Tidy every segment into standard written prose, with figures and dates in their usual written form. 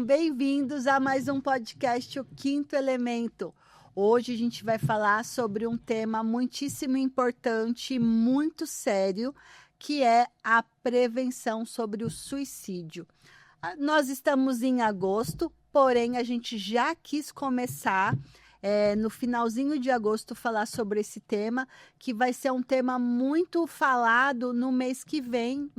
bem-vindos a mais um podcast, O Quinto Elemento. Hoje a gente vai falar sobre um tema muitíssimo importante e muito sério, que é a prevenção sobre o suicídio. Nós estamos em agosto, porém a gente já quis começar no finalzinho de agosto falar sobre esse tema, que vai ser um tema muito falado no mês que vem,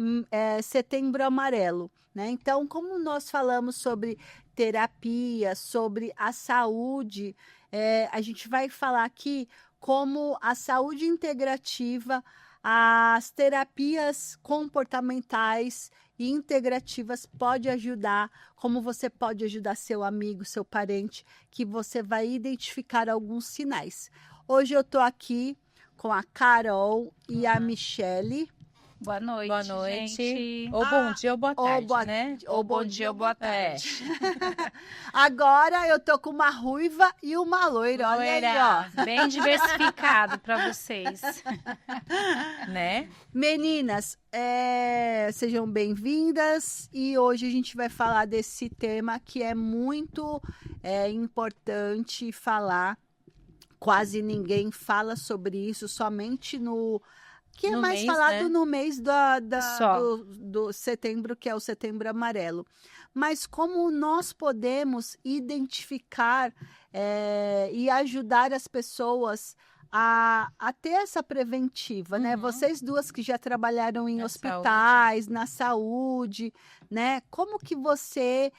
Setembro Amarelo, né? Então, como nós falamos sobre terapia, sobre a saúde, a gente vai falar aqui como a saúde integrativa, as terapias comportamentais e integrativas pode ajudar, como você pode ajudar seu amigo, seu parente, que você vai identificar alguns sinais. Hoje eu estou aqui com a Carol e a Michele. Boa noite, boa noite. Gente. Ou bom dia ou boa tarde, né? Ou bom dia ou boa tarde. Agora eu tô com uma ruiva e uma loira, olha aí, ó. Bem diversificado para vocês. Né? Meninas, sejam bem-vindas e hoje a gente vai falar desse tema que é muito importante falar. Quase ninguém fala sobre isso, somente no... Que é no mais mês, falado, né? No mês do setembro, que é o Setembro Amarelo. Mas como nós podemos identificar e ajudar as pessoas a ter essa preventiva, né? Vocês duas que já trabalharam em hospitais, na saúde, né? Como que vocês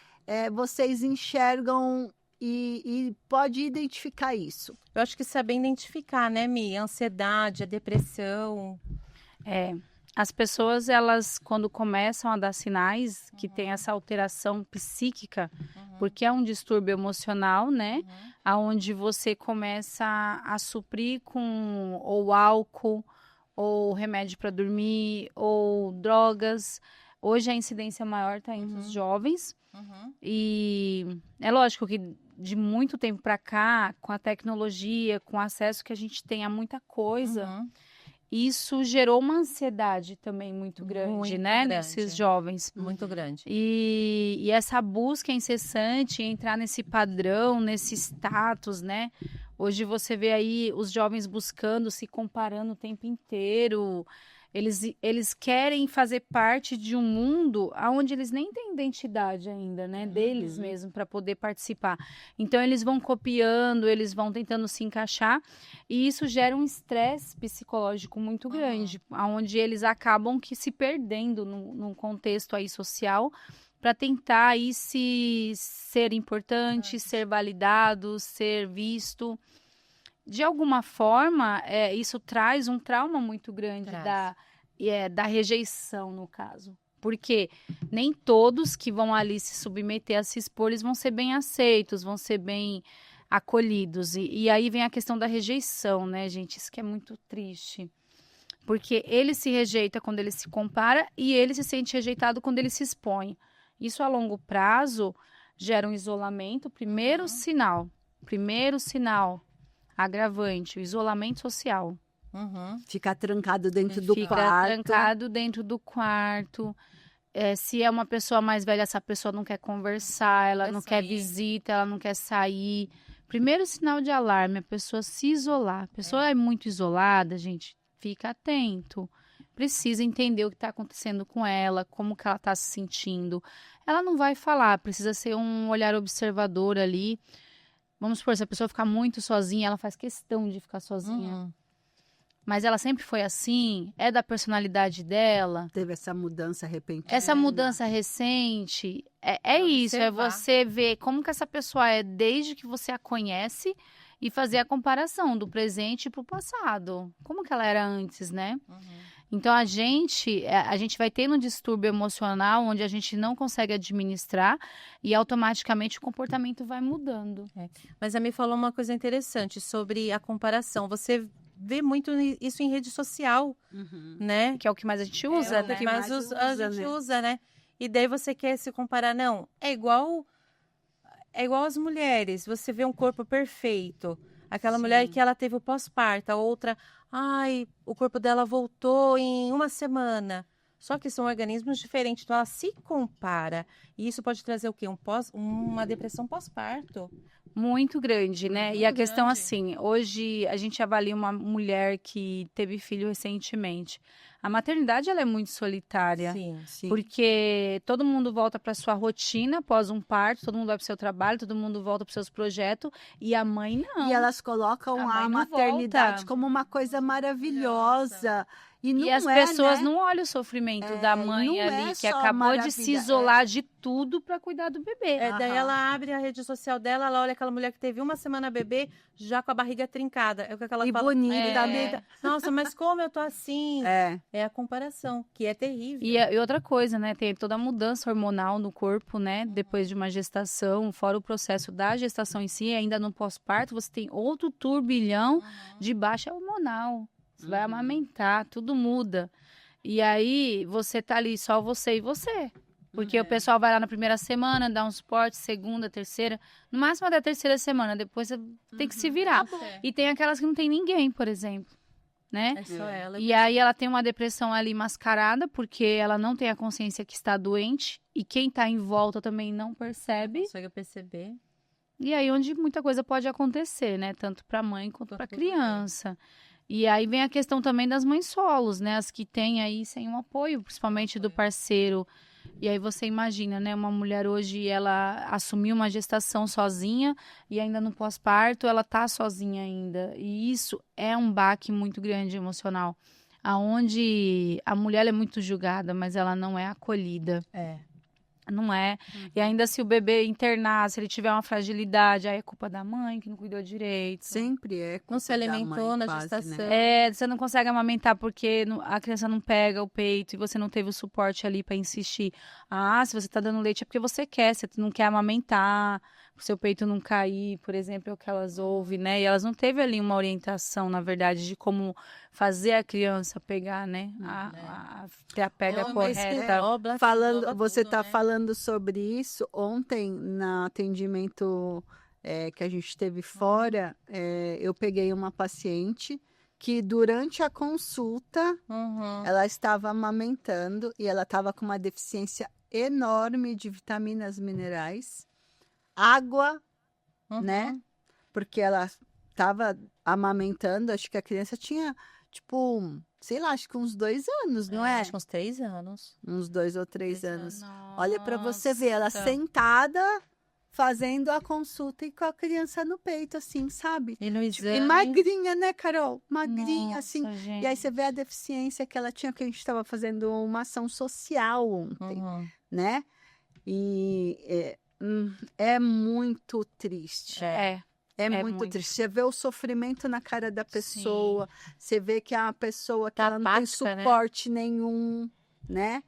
enxergam e pode identificar isso? Eu acho que saber identificar, né, Mi? A ansiedade, a depressão. As pessoas, elas, quando começam a dar sinais que tem essa alteração psíquica, porque é um distúrbio emocional, né? Onde você começa a suprir com ou álcool, ou remédio para dormir, ou drogas. Hoje a incidência maior está entre os jovens. E é lógico que de muito tempo para cá, com a tecnologia, com o acesso que a gente tem a muita coisa, isso gerou uma ansiedade também muito grande, né? Nesses jovens. Muito grande. E essa busca incessante, entrar nesse padrão, nesse status, né? Hoje você vê aí os jovens buscando, se comparando o tempo inteiro. Eles querem fazer parte de um mundo onde eles nem têm identidade ainda, né? Deles mesmo, para poder participar. Então, eles vão copiando, eles vão tentando se encaixar. E isso gera um estresse psicológico muito grande, onde eles acabam que se perdendo num contexto aí social para tentar aí ser importante, ser validado, ser visto. De alguma forma, isso traz um trauma muito grande da rejeição, no caso. Porque nem todos que vão ali se submeter a se expor, eles vão ser bem aceitos, vão ser bem acolhidos. E aí vem a questão da rejeição, né, gente? Isso que é muito triste. Porque ele se rejeita quando ele se compara e ele se sente rejeitado quando ele se expõe. Isso, a longo prazo, gera um isolamento. Primeiro sinal agravante, o isolamento social. Ficar trancado dentro do quarto. Fica trancado dentro do quarto. Se é uma pessoa mais velha, essa pessoa não quer conversar, ela não quer visita, ela não quer sair. Primeiro sinal de alarme, a pessoa se isolar. A pessoa é muito isolada, gente, fica atento. Precisa entender o que está acontecendo com ela, como que ela está se sentindo. Ela não vai falar, precisa ser um olhar observador ali. Vamos supor, se a pessoa ficar muito sozinha, ela faz questão de ficar sozinha. Mas ela sempre foi assim? É da personalidade dela? Teve essa mudança repentina. Essa mudança recente, é isso, é você ver como que essa pessoa é desde que você a conhece e fazer a comparação do presente para o passado. Como que ela era antes, né? Então, a gente vai tendo um distúrbio emocional onde a gente não consegue administrar e automaticamente o comportamento vai mudando. Mas a Mi falou uma coisa interessante sobre a comparação. Você vê muito isso em rede social, né? Que é o que mais a gente usa, né? O que mais a gente usa, né? E daí você quer se comparar. Não, é igual as mulheres. Você vê um corpo perfeito. Aquela mulher que ela teve o pós-parto, a outra... Ai, o corpo dela voltou em uma semana. Só que são organismos diferentes, então ela se compara. E isso pode trazer o quê? Uma depressão pós-parto. Muito grande, né? E a Muito questão, grande. assim, hoje a gente avalia uma mulher que teve filho recentemente. A maternidade, ela é muito solitária. Sim. Porque todo mundo volta para sua rotina após um parto, todo mundo vai para o seu trabalho, todo mundo volta para os seus projetos, e a mãe não. E elas colocam A mãe a não maternidade volta. como uma coisa maravilhosa. E não E as é, pessoas né? não olham o sofrimento da mãe não ali, é que só acabou de se maravilha, isolar de tudo para cuidar do bebê. Daí Aham. ela abre a rede social dela, ela olha aquela mulher que teve uma semana bebê, já com a barriga trincada. É o que ela E fala. bonita, "Linda. Nossa, mas como eu tô assim? É. É a comparação, que é terrível. E outra coisa, né? Tem toda a mudança hormonal no corpo, né? Depois de uma gestação, fora o processo da gestação em si, ainda no pós-parto, você tem outro turbilhão de baixa hormonal. Você vai amamentar, tudo muda. E aí, você tá ali, só você e você. Porque o pessoal vai lá na primeira semana, dá um suporte, segunda, terceira. No máximo até a terceira semana, depois você tem que se virar. E tem aquelas que não tem ninguém, por exemplo, né? É só ela. E aí ela tem uma depressão ali mascarada, porque ela não tem a consciência que está doente. E quem tá em volta também não percebe. Consegue perceber. E aí onde muita coisa pode acontecer, né? Tanto para mãe quanto para Quanto pro bebê. criança. E aí vem a questão também das mães solos, né? As que têm aí sem um apoio, principalmente do parceiro. E aí você imagina, né? Uma mulher hoje, ela assumiu uma gestação sozinha e ainda no pós-parto ela tá sozinha ainda. E isso é um baque muito grande emocional. Aonde a mulher é muito julgada, mas ela não é acolhida. É. Não é. E ainda se o bebê internar, se ele tiver uma fragilidade, aí é culpa da mãe que não cuidou direito. Sempre é. Não se culpa da alimentou mãe, na quase, gestação. né? Você não consegue amamentar porque a criança não pega o peito e você não teve o suporte ali para insistir. Ah, se você tá dando leite é porque você não quer amamentar, o seu peito não cair, por exemplo, é o que elas ouvem, né? E elas não teve ali uma orientação, na verdade, de como fazer a criança pegar, né? Ter a pega correta. Você está falando sobre isso. Ontem, no atendimento que a gente teve fora, eu peguei uma paciente que durante a consulta ela estava amamentando e ela estava com uma deficiência enorme de vitaminas, minerais, água, né? Porque ela estava amamentando, acho que a criança tinha, tipo, sei lá, acho que uns 2 anos, não é? Acho que uns 3 anos. Uns 2 ou 3 anos. Nossa. Olha para você ver, ela sentada fazendo a consulta e com a criança no peito, assim, sabe? E no E exame. magrinha, né, Carol? Magrinha, assim. Nossa, gente. E aí você vê a deficiência que ela tinha, que a gente estava fazendo uma ação social ontem, né? E é muito triste. É muito triste. Você vê o sofrimento na cara da pessoa, você vê que é uma pessoa que Tá ela não tem apática, né? suporte nenhum, né?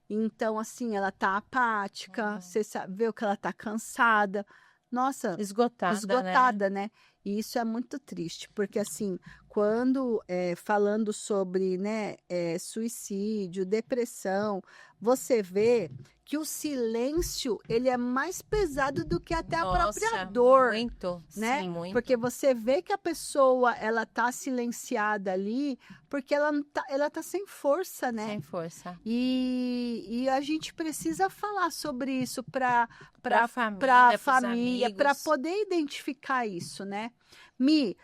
Então, assim, ela tá apática, você vê que ela tá cansada. Nossa, esgotada, né? E isso é muito triste, porque assim, quando falando sobre, né, suicídio, depressão, você vê que o silêncio, ele é mais pesado do que até a própria dor. Muito, né? sim, muito. Porque você vê que a pessoa, ela tá silenciada ali, porque ela tá sem força, né? Sem força. E a gente precisa falar sobre isso para Pra família, família, para poder identificar isso, né? Mi,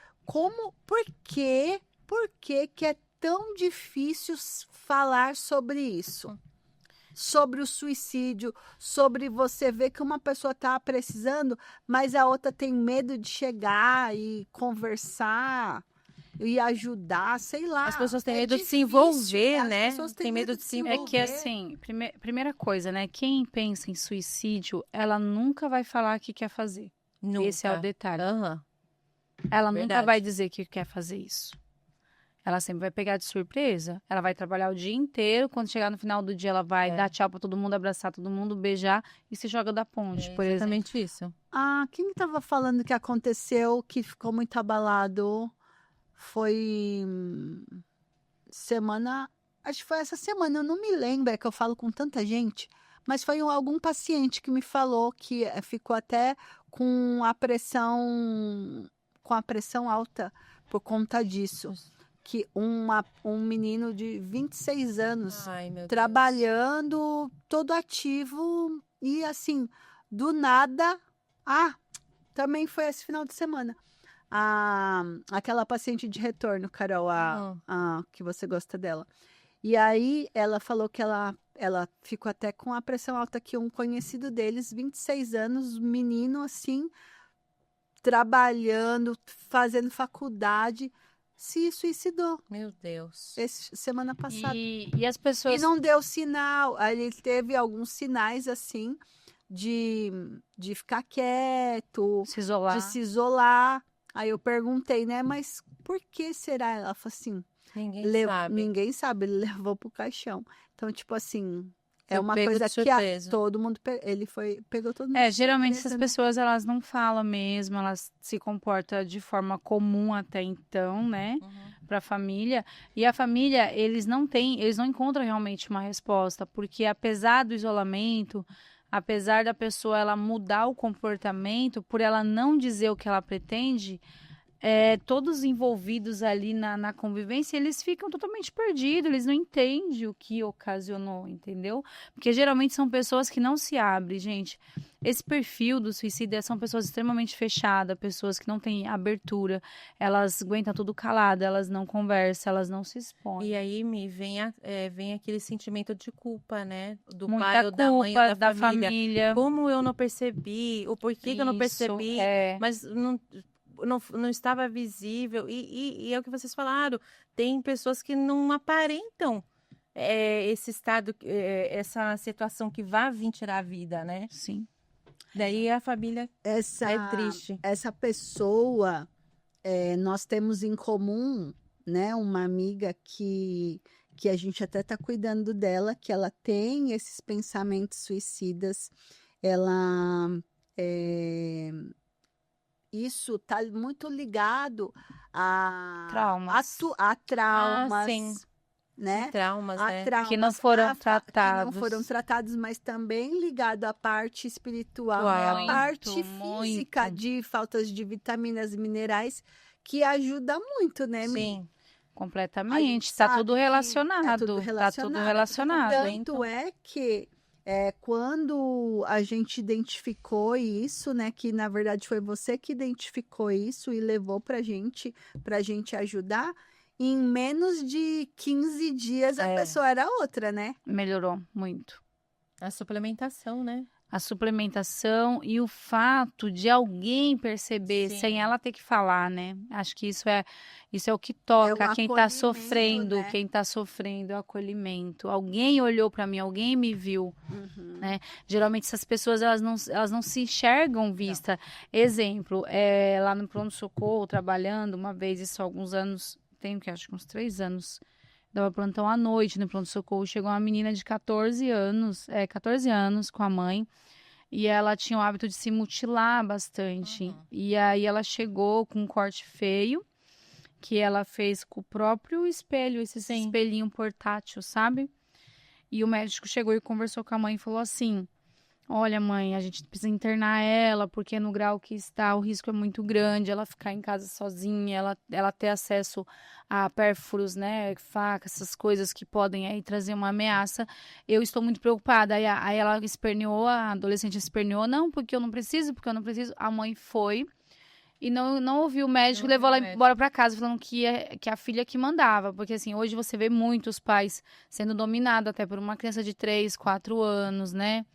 por que que é tão difícil falar sobre isso? Sobre o suicídio, sobre você ver que uma pessoa está precisando, mas a outra tem medo de chegar e conversar e ajudar, sei lá. As pessoas têm medo de se difícil, envolver, né? As pessoas têm medo de se É envolver. que assim, primeira coisa, né? Quem pensa em suicídio, ela nunca vai falar que quer fazer. Nunca. Esse é o detalhe. Aham. Ela nunca Verdade. vai dizer que quer fazer isso. Ela sempre vai pegar de surpresa. Ela vai trabalhar o dia inteiro. Quando chegar no final do dia, ela vai dar tchau pra todo mundo, abraçar todo mundo, beijar e se joga da ponte, por exemplo. Exatamente isso. Ah, quem estava falando que aconteceu, que ficou muito abalado, foi acho que foi essa semana, eu não me lembro, é que eu falo com tanta gente, mas foi algum paciente que me falou que ficou até com a pressão alta por conta disso. que um menino de 26 anos Ai, meu Deus. trabalhando, todo ativo e assim, do nada. Também foi esse final de semana. Aquela paciente de retorno, Carol, que você gosta dela. E aí ela falou que ela ficou até com a pressão alta, que um conhecido deles, 26 anos, menino assim, trabalhando, fazendo faculdade, se suicidou Meu Deus. semana passada. E as pessoas... E não deu sinal. Aí ele teve alguns sinais assim de ficar quieto, Se isolar. de se isolar. Aí eu perguntei, né? Mas por que será? Ela falou assim, ninguém sabe, ele levou pro caixão. Então, tipo assim, é uma coisa que todo mundo pegou todo mundo. Geralmente essas pessoas, elas não falam mesmo, elas se comportam de forma comum até então, né? Para a família. E a família, eles não encontram realmente uma resposta, porque apesar do isolamento, apesar da pessoa ela mudar o comportamento, por ela não dizer o que ela pretende, todos envolvidos ali na convivência, eles ficam totalmente perdidos, eles não entendem o que ocasionou, entendeu? Porque geralmente são pessoas que não se abrem, gente. Esse perfil do suicida são pessoas extremamente fechadas, pessoas que não têm abertura, elas aguentam tudo calado, elas não conversam, elas não se expõem. E aí vem aquele sentimento de culpa, né? Do muita pai ou da mãe ou da família. família. Como eu não percebi, o porquê que eu não percebi, mas não estava visível. E é o que vocês falaram, tem pessoas que não aparentam esse estado, essa situação que vai vir tirar a vida, né? Sim. Daí a família é triste. Essa pessoa, nós temos em comum, né, uma amiga que a gente até está cuidando dela, que ela tem esses pensamentos suicidas, ela... isso está muito ligado a traumas, sim. né? Traumas, né? Que não foram tratados. Que não foram tratados, mas também ligado à parte espiritual, Uau. né? A parte física de faltas de vitaminas e minerais, que ajuda muito, né? Sim. Completamente. Está tudo relacionado. Tá tudo relacionado. Tanto é que quando a gente identificou isso, né, que na verdade foi você que identificou isso e levou pra gente ajudar, em menos de 15 dias a pessoa era outra, né? Melhorou muito. A suplementação, né? A suplementação e o fato de alguém perceber sem ela ter que falar, né? Acho que isso é o que toca quem está sofrendo, né? Quem está sofrendo, é o acolhimento. Alguém olhou para mim, alguém me viu, né? Geralmente essas pessoas elas não se enxergam vista. Não. Exemplo, lá no pronto-socorro, trabalhando uma vez, isso há alguns anos, acho que uns 3 anos, dava plantão à noite no pronto-socorro, chegou uma menina de 14 anos com a mãe, e ela tinha o hábito de se mutilar bastante. E aí ela chegou com um corte feio, que ela fez com o próprio espelho, esse espelhinho portátil, sabe? E o médico chegou e conversou com a mãe e falou assim: olha, mãe, a gente precisa internar ela, porque no grau que está, o risco é muito grande, ela ficar em casa sozinha, ela ter acesso a pérfuros, né, facas, essas coisas que podem aí trazer uma ameaça. Eu estou muito preocupada. Aí ela esperneou, a adolescente esperneou, não, porque eu não preciso. A mãe foi e não ouviu o médico, levou ela embora para casa, falando que a filha que mandava. Porque, assim, hoje você vê muitos pais sendo dominados até por uma criança de 3, 4 anos, né?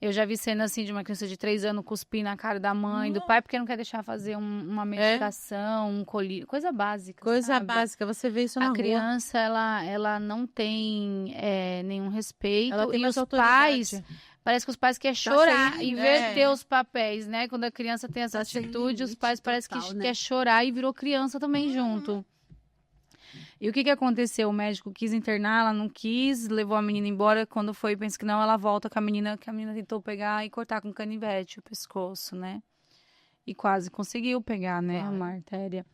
Eu já vi cena assim de uma criança de 3 anos cuspir na cara da mãe, do pai, porque não quer deixar fazer uma medicação, um colírio, coisa básica. Coisa básica, você vê isso na rua. A criança, ela não tem nenhum respeito. Ela tem e mais os autoridade. Pais, parece que os pais querem chorar, inverter os papéis, né? Quando a criança tem essa atitude, os pais parecem que quer chorar e virou criança também junto. E o que aconteceu? O médico quis internar, ela não quis, levou a menina embora. Quando foi, pensa que não, ela volta com a menina, que a menina tentou pegar e cortar com canivete o pescoço, né? E quase conseguiu pegar, né? Uma artéria.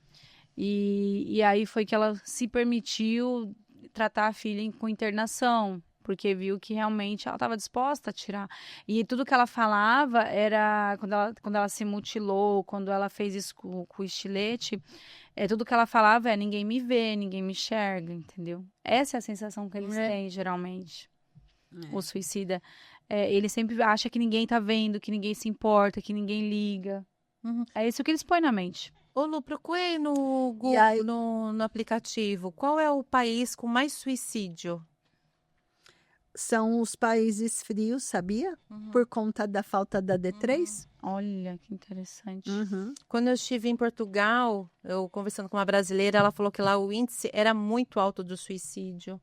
E aí foi que ela se permitiu tratar a filha com internação, porque viu que realmente ela estava disposta a tirar. E tudo que ela falava era, quando ela se mutilou, quando ela fez isso com o estilete, tudo que ela falava ninguém me vê, ninguém me enxerga, entendeu? Essa é a sensação que eles têm, geralmente. O suicida, ele sempre acha que ninguém tá vendo, que ninguém se importa, que ninguém liga. É isso que eles põem na mente. Ô Lu, procurei no Google, no aplicativo, qual é o país com mais suicídio? São os países frios, sabia? Por conta da falta da D3. Olha, que interessante. Quando eu estive em Portugal, eu conversando com uma brasileira, ela falou que lá o índice era muito alto do suicídio,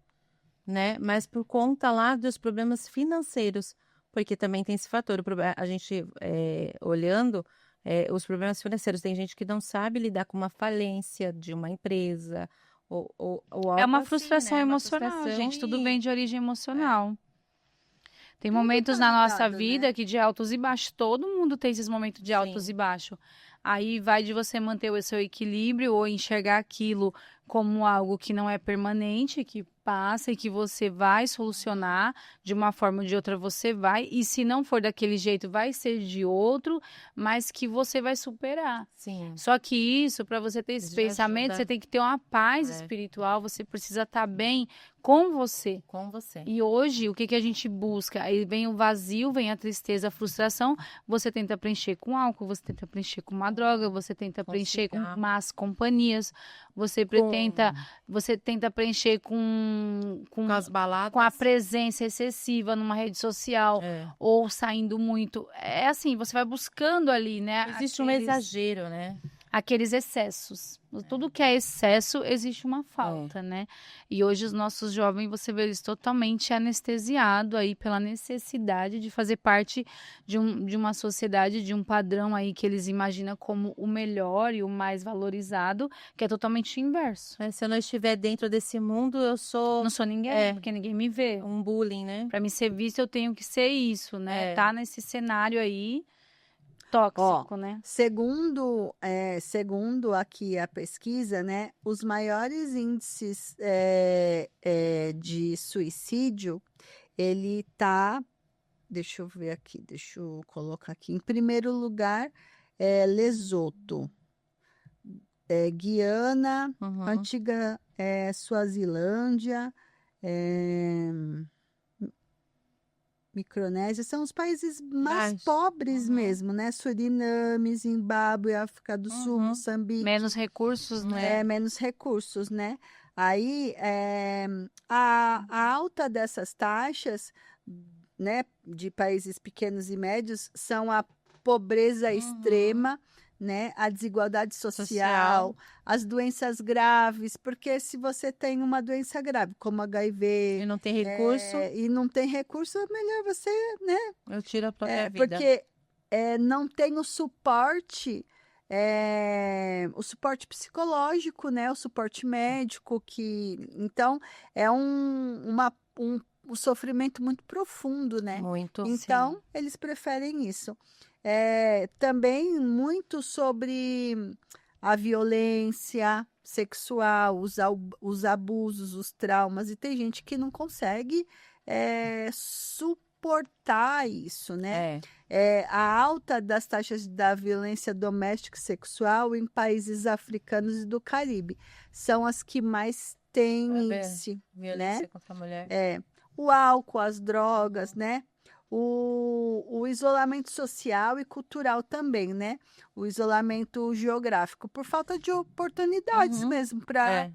né? Mas por conta lá dos problemas financeiros, porque também tem esse fator. A gente, olhando os problemas financeiros, tem gente que não sabe lidar com uma falência de uma empresa, ou é algo uma assim, frustração né? emocional, Uma frustração gente. Tudo vem de origem emocional. Tem Tudo momentos tá na nossa ligado, vida né? que de altos e baixos. Todo mundo tem esses momentos de altos e baixos. Aí vai de você manter o seu equilíbrio ou enxergar aquilo como algo que não é permanente, que passa e que você vai solucionar de uma forma ou de outra, você vai. E se não for daquele jeito, vai ser de outro, mas que você vai superar. Sim. Só que isso, para você ter esse Já pensamento, ajuda. você tem que ter uma paz espiritual, você precisa estar bem com você. Com você. E hoje, o que a gente busca? Aí vem o vazio, vem a tristeza, a frustração. Você tenta preencher com álcool, você tenta preencher com uma droga, você tenta preencher com más companhias, você tenta preencher com as baladas, com a presença excessiva numa rede social ou saindo muito. É assim, você vai buscando ali, né? Existe um exagero, né? Aqueles excessos. Tudo que é excesso, existe uma falta, né? E hoje os nossos jovens, você vê eles totalmente anestesiados aí pela necessidade de fazer parte de uma sociedade, de um padrão aí que eles imaginam como o melhor e o mais valorizado, que é totalmente inverso. Se eu não estiver dentro desse mundo, eu não sou ninguém, porque ninguém me vê. Um bullying, né? Para me ser vista, eu tenho que ser isso, né? Tá nesse cenário aí tóxico, né? Segundo aqui a pesquisa, né, os maiores índices de suicídio, ele tá, deixa eu ver aqui, deixa eu colocar aqui, em primeiro lugar, Lesoto, Guiana, antiga Suazilândia, Micronésia, são os países mais pobres mesmo, né? Suriname, Zimbábue, África do Sul, Moçambique. Menos recursos, né? Menos recursos, né? Aí, a alta dessas taxas, né, de países pequenos e médios, são a pobreza extrema, né, a desigualdade social, as doenças graves, porque se você tem uma doença grave, como HIV... E não tem recurso... é melhor você, né? Eu tiro a própria vida. Porque não tem o suporte psicológico, né, o suporte médico, então é um sofrimento muito profundo, né? Muito, então, eles preferem isso. Também muito sobre a violência sexual, os abusos, os traumas, e tem gente que não consegue suportar isso, né? A alta das taxas da violência doméstica e sexual em países africanos e do Caribe são as que mais têm índice, violência, né? contra a mulher. O álcool, as drogas, né? O isolamento social e cultural também, né? O isolamento geográfico, por falta de oportunidades mesmo para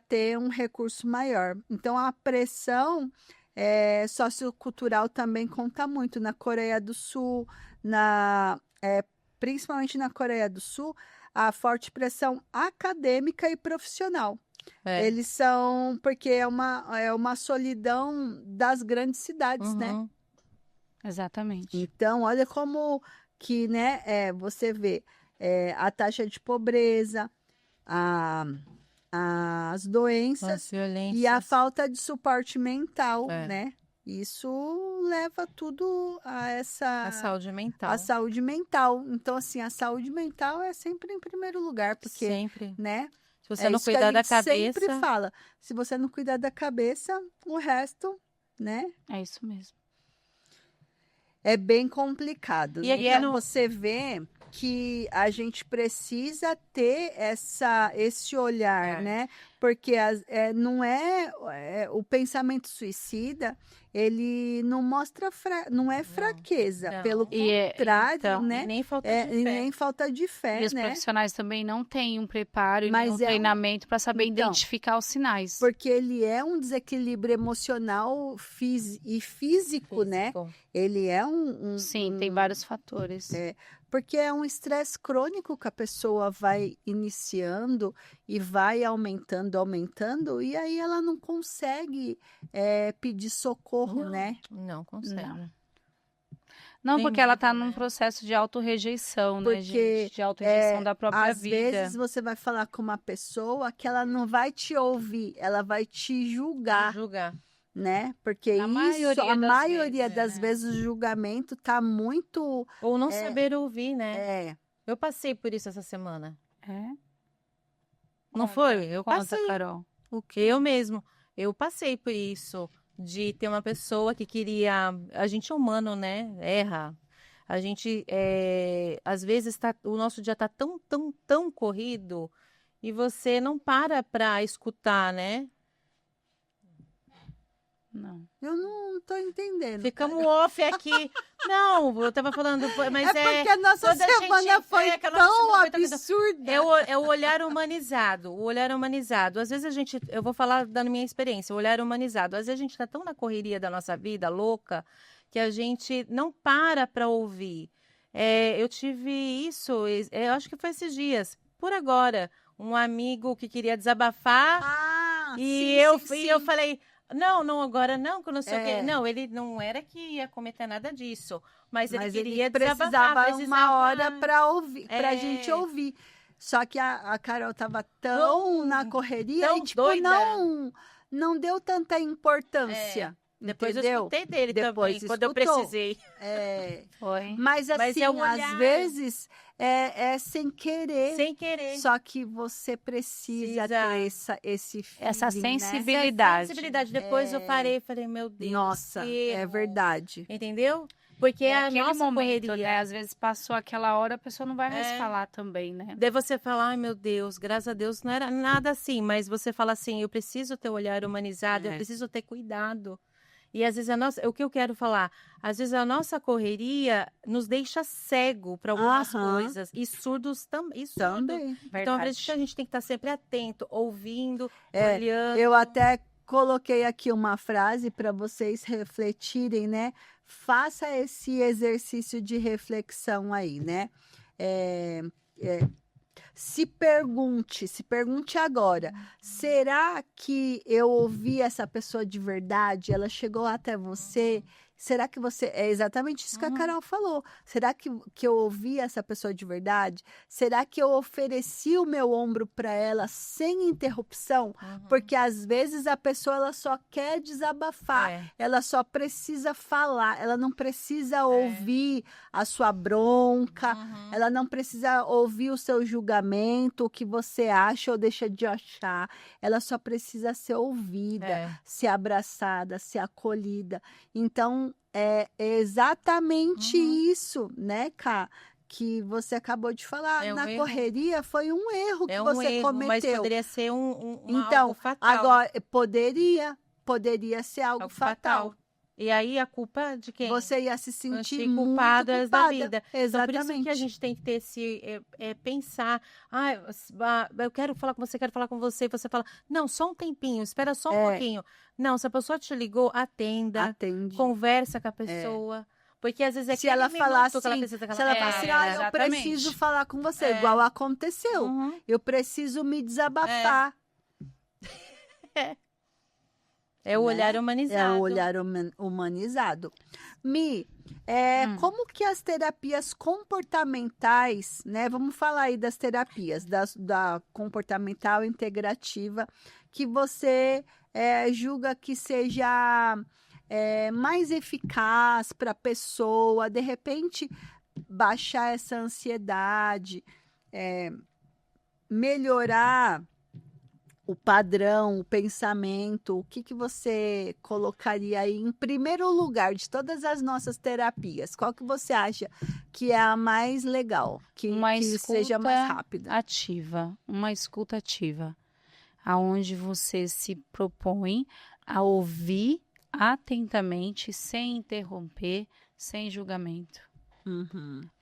ter um recurso maior. Então, a pressão sociocultural também conta muito. Na Coreia do Sul, principalmente na Coreia do Sul, a forte pressão acadêmica e profissional. Eles são, porque é uma solidão das grandes cidades, né? Exatamente. Então, olha como que, né, você vê a taxa de pobreza, as doenças e a falta de suporte mental, né? Isso leva tudo a essa... A saúde mental. A saúde mental. Então, assim, a saúde mental é sempre em primeiro lugar, porque, sempre, né? Se você não cuidar da cabeça... sempre fala, se você não cuidar da cabeça, o resto né? É isso mesmo. É bem complicado. E aqui então, você vê que a gente precisa ter esse olhar, né? Porque não é o pensamento suicida, ele não mostra não é fraqueza, pelo contrário, então, né? Nem falta de fé. Nem falta de fé, E os né? profissionais também não têm um preparo e um treinamento para saber identificar os sinais. Porque ele é um desequilíbrio emocional e físico, né? Ele é Sim, tem vários fatores. Porque é um estresse crônico que a pessoa vai iniciando e vai aumentando, e aí ela não consegue pedir socorro, né? Não consegue. Não, porque ela está num processo de autorrejeição, né, gente? De autorrejeição da própria vida. Às vezes você vai falar com uma pessoa que ela não vai te ouvir, ela vai te julgar. Né? Porque a maioria das vezes o julgamento tá muito... Ou não saber ouvir, né? Eu passei por isso essa semana. Não foi? Eu passei. Carol. O quê? Eu mesmo. Eu passei por isso, de ter uma pessoa que queria... A gente é humano, né? Erra. A gente, às vezes, o nosso dia tá tão corrido e você não para escutar, né? Não. Eu não tô entendendo. Ficamos off aqui. Não, eu tava falando, mas porque a nossa semana foi tão absurda. É o olhar humanizado. O olhar humanizado. Às vezes eu vou falar da minha experiência, o olhar humanizado. Às vezes a gente tá tão na correria da nossa vida, louca, que a gente não para ouvir. Eu tive isso, eu acho que foi esses dias, por agora. Um amigo que queria desabafar eu falei... Não, agora não, que eu não sei o quê. Não, ele não era que ia cometer nada disso, mas ele queria precisava uma hora para ouvir, pra gente ouvir. Só que a Carol tava tão na correria e tipo, não deu tanta importância. Depois entendeu? Eu escutei dele também, quando eu precisei. Foi. Mas assim, às vezes é sem querer. Sem querer. Só que você precisa ter esse feeling, essa sensibilidade. Essa sensibilidade. Depois eu parei e falei, meu Deus. Nossa, é verdade. Entendeu? Porque a nossa momento, correria... né? Às vezes passou aquela hora, a pessoa não vai mais falar também, né? Daí você fala, ai meu Deus, graças a Deus, não era nada assim. Mas você fala assim, eu preciso ter o olhar humanizado, eu preciso ter cuidado. E às vezes o que eu quero falar? Às vezes a nossa correria nos deixa cego para algumas coisas e surdos também. Também. Então, a gente tem que estar sempre atento, ouvindo, olhando. Eu até coloquei aqui uma frase para vocês refletirem, né? Faça esse exercício de reflexão aí, né? Se pergunte agora, será que eu ouvi essa pessoa de verdade? Ela chegou até você? Será que você... É exatamente isso que a Carol falou. Será que eu ouvi essa pessoa de verdade? Será que eu ofereci o meu ombro para ela sem interrupção? Porque às vezes a pessoa ela só quer desabafar. Ela só precisa falar. Ela não precisa ouvir a sua bronca. Ela não precisa ouvir o seu julgamento, o que você acha ou deixa de achar. Ela só precisa ser ouvida, ser abraçada, ser acolhida. Então, é exatamente isso, né, Ká? Que você acabou de falar. Na correria foi um erro que você cometeu. Mas poderia ser algo fatal. Agora, poderia ser algo fatal. E aí a culpa é de quem? Você ia se sentir culpada da vida. Exatamente. Então, por isso que a gente tem que ter pensar, eu quero falar com você, quero falar com você, e você fala, não, só um tempinho, espera só um pouquinho. Não, se a pessoa te ligou, atende. Conversa com a pessoa. Porque às vezes se ela falar assim, eu exatamente. Preciso falar com você, igual aconteceu. Eu preciso me desabafar. É o olhar humanizado. É o olhar humanizado. Mi, como que as terapias comportamentais, né? Vamos falar aí das terapias, da comportamental integrativa, que você julga que seja mais eficaz para a pessoa, de repente, baixar essa ansiedade, melhorar o padrão, o pensamento, o que você colocaria aí em primeiro lugar de todas as nossas terapias? Qual que você acha que é a mais legal, que seja mais rápida? Uma escuta ativa, aonde você se propõe a ouvir atentamente, sem interromper, sem julgamento.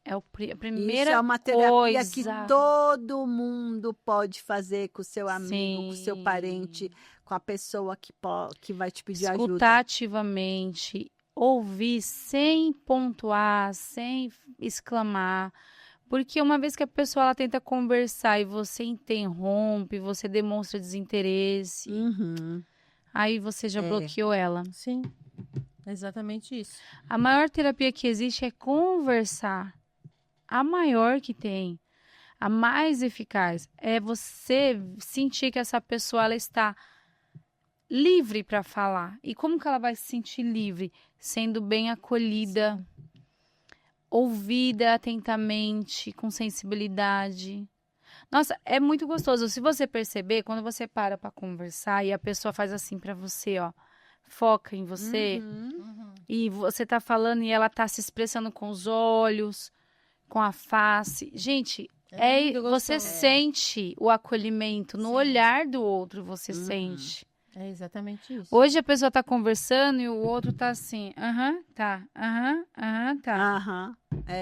É a primeira Isso é uma terapia coisa que todo mundo pode fazer com o seu amigo, Sim. com o seu parente, com a pessoa que vai te pedir ajuda. Escutar ativamente, ouvir sem pontuar, sem exclamar. Porque uma vez que a pessoa ela tenta conversar e você interrompe, você demonstra desinteresse, aí você já bloqueou ela. Sim. Exatamente isso. A maior terapia que existe é conversar. A maior que tem. A mais eficaz é você sentir que essa pessoa ela está livre para falar. E como que ela vai se sentir livre? Sendo bem acolhida, ouvida atentamente, com sensibilidade. Nossa, é muito gostoso. Se você perceber, quando você para conversar e a pessoa faz assim para você, ó, foca em você e você tá falando e ela tá se expressando com os olhos, com a face. Gente, você sente o acolhimento no olhar do outro, você sente. É exatamente isso. Hoje a pessoa tá conversando e o outro tá assim, tá.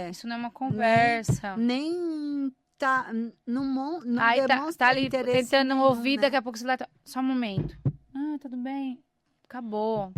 Isso não é uma conversa. Nem tá, não aí demonstra tá ali interesse tentando nenhum, ouvir, né? daqui a pouco você vai... Só um momento. Tudo bem. Acabou.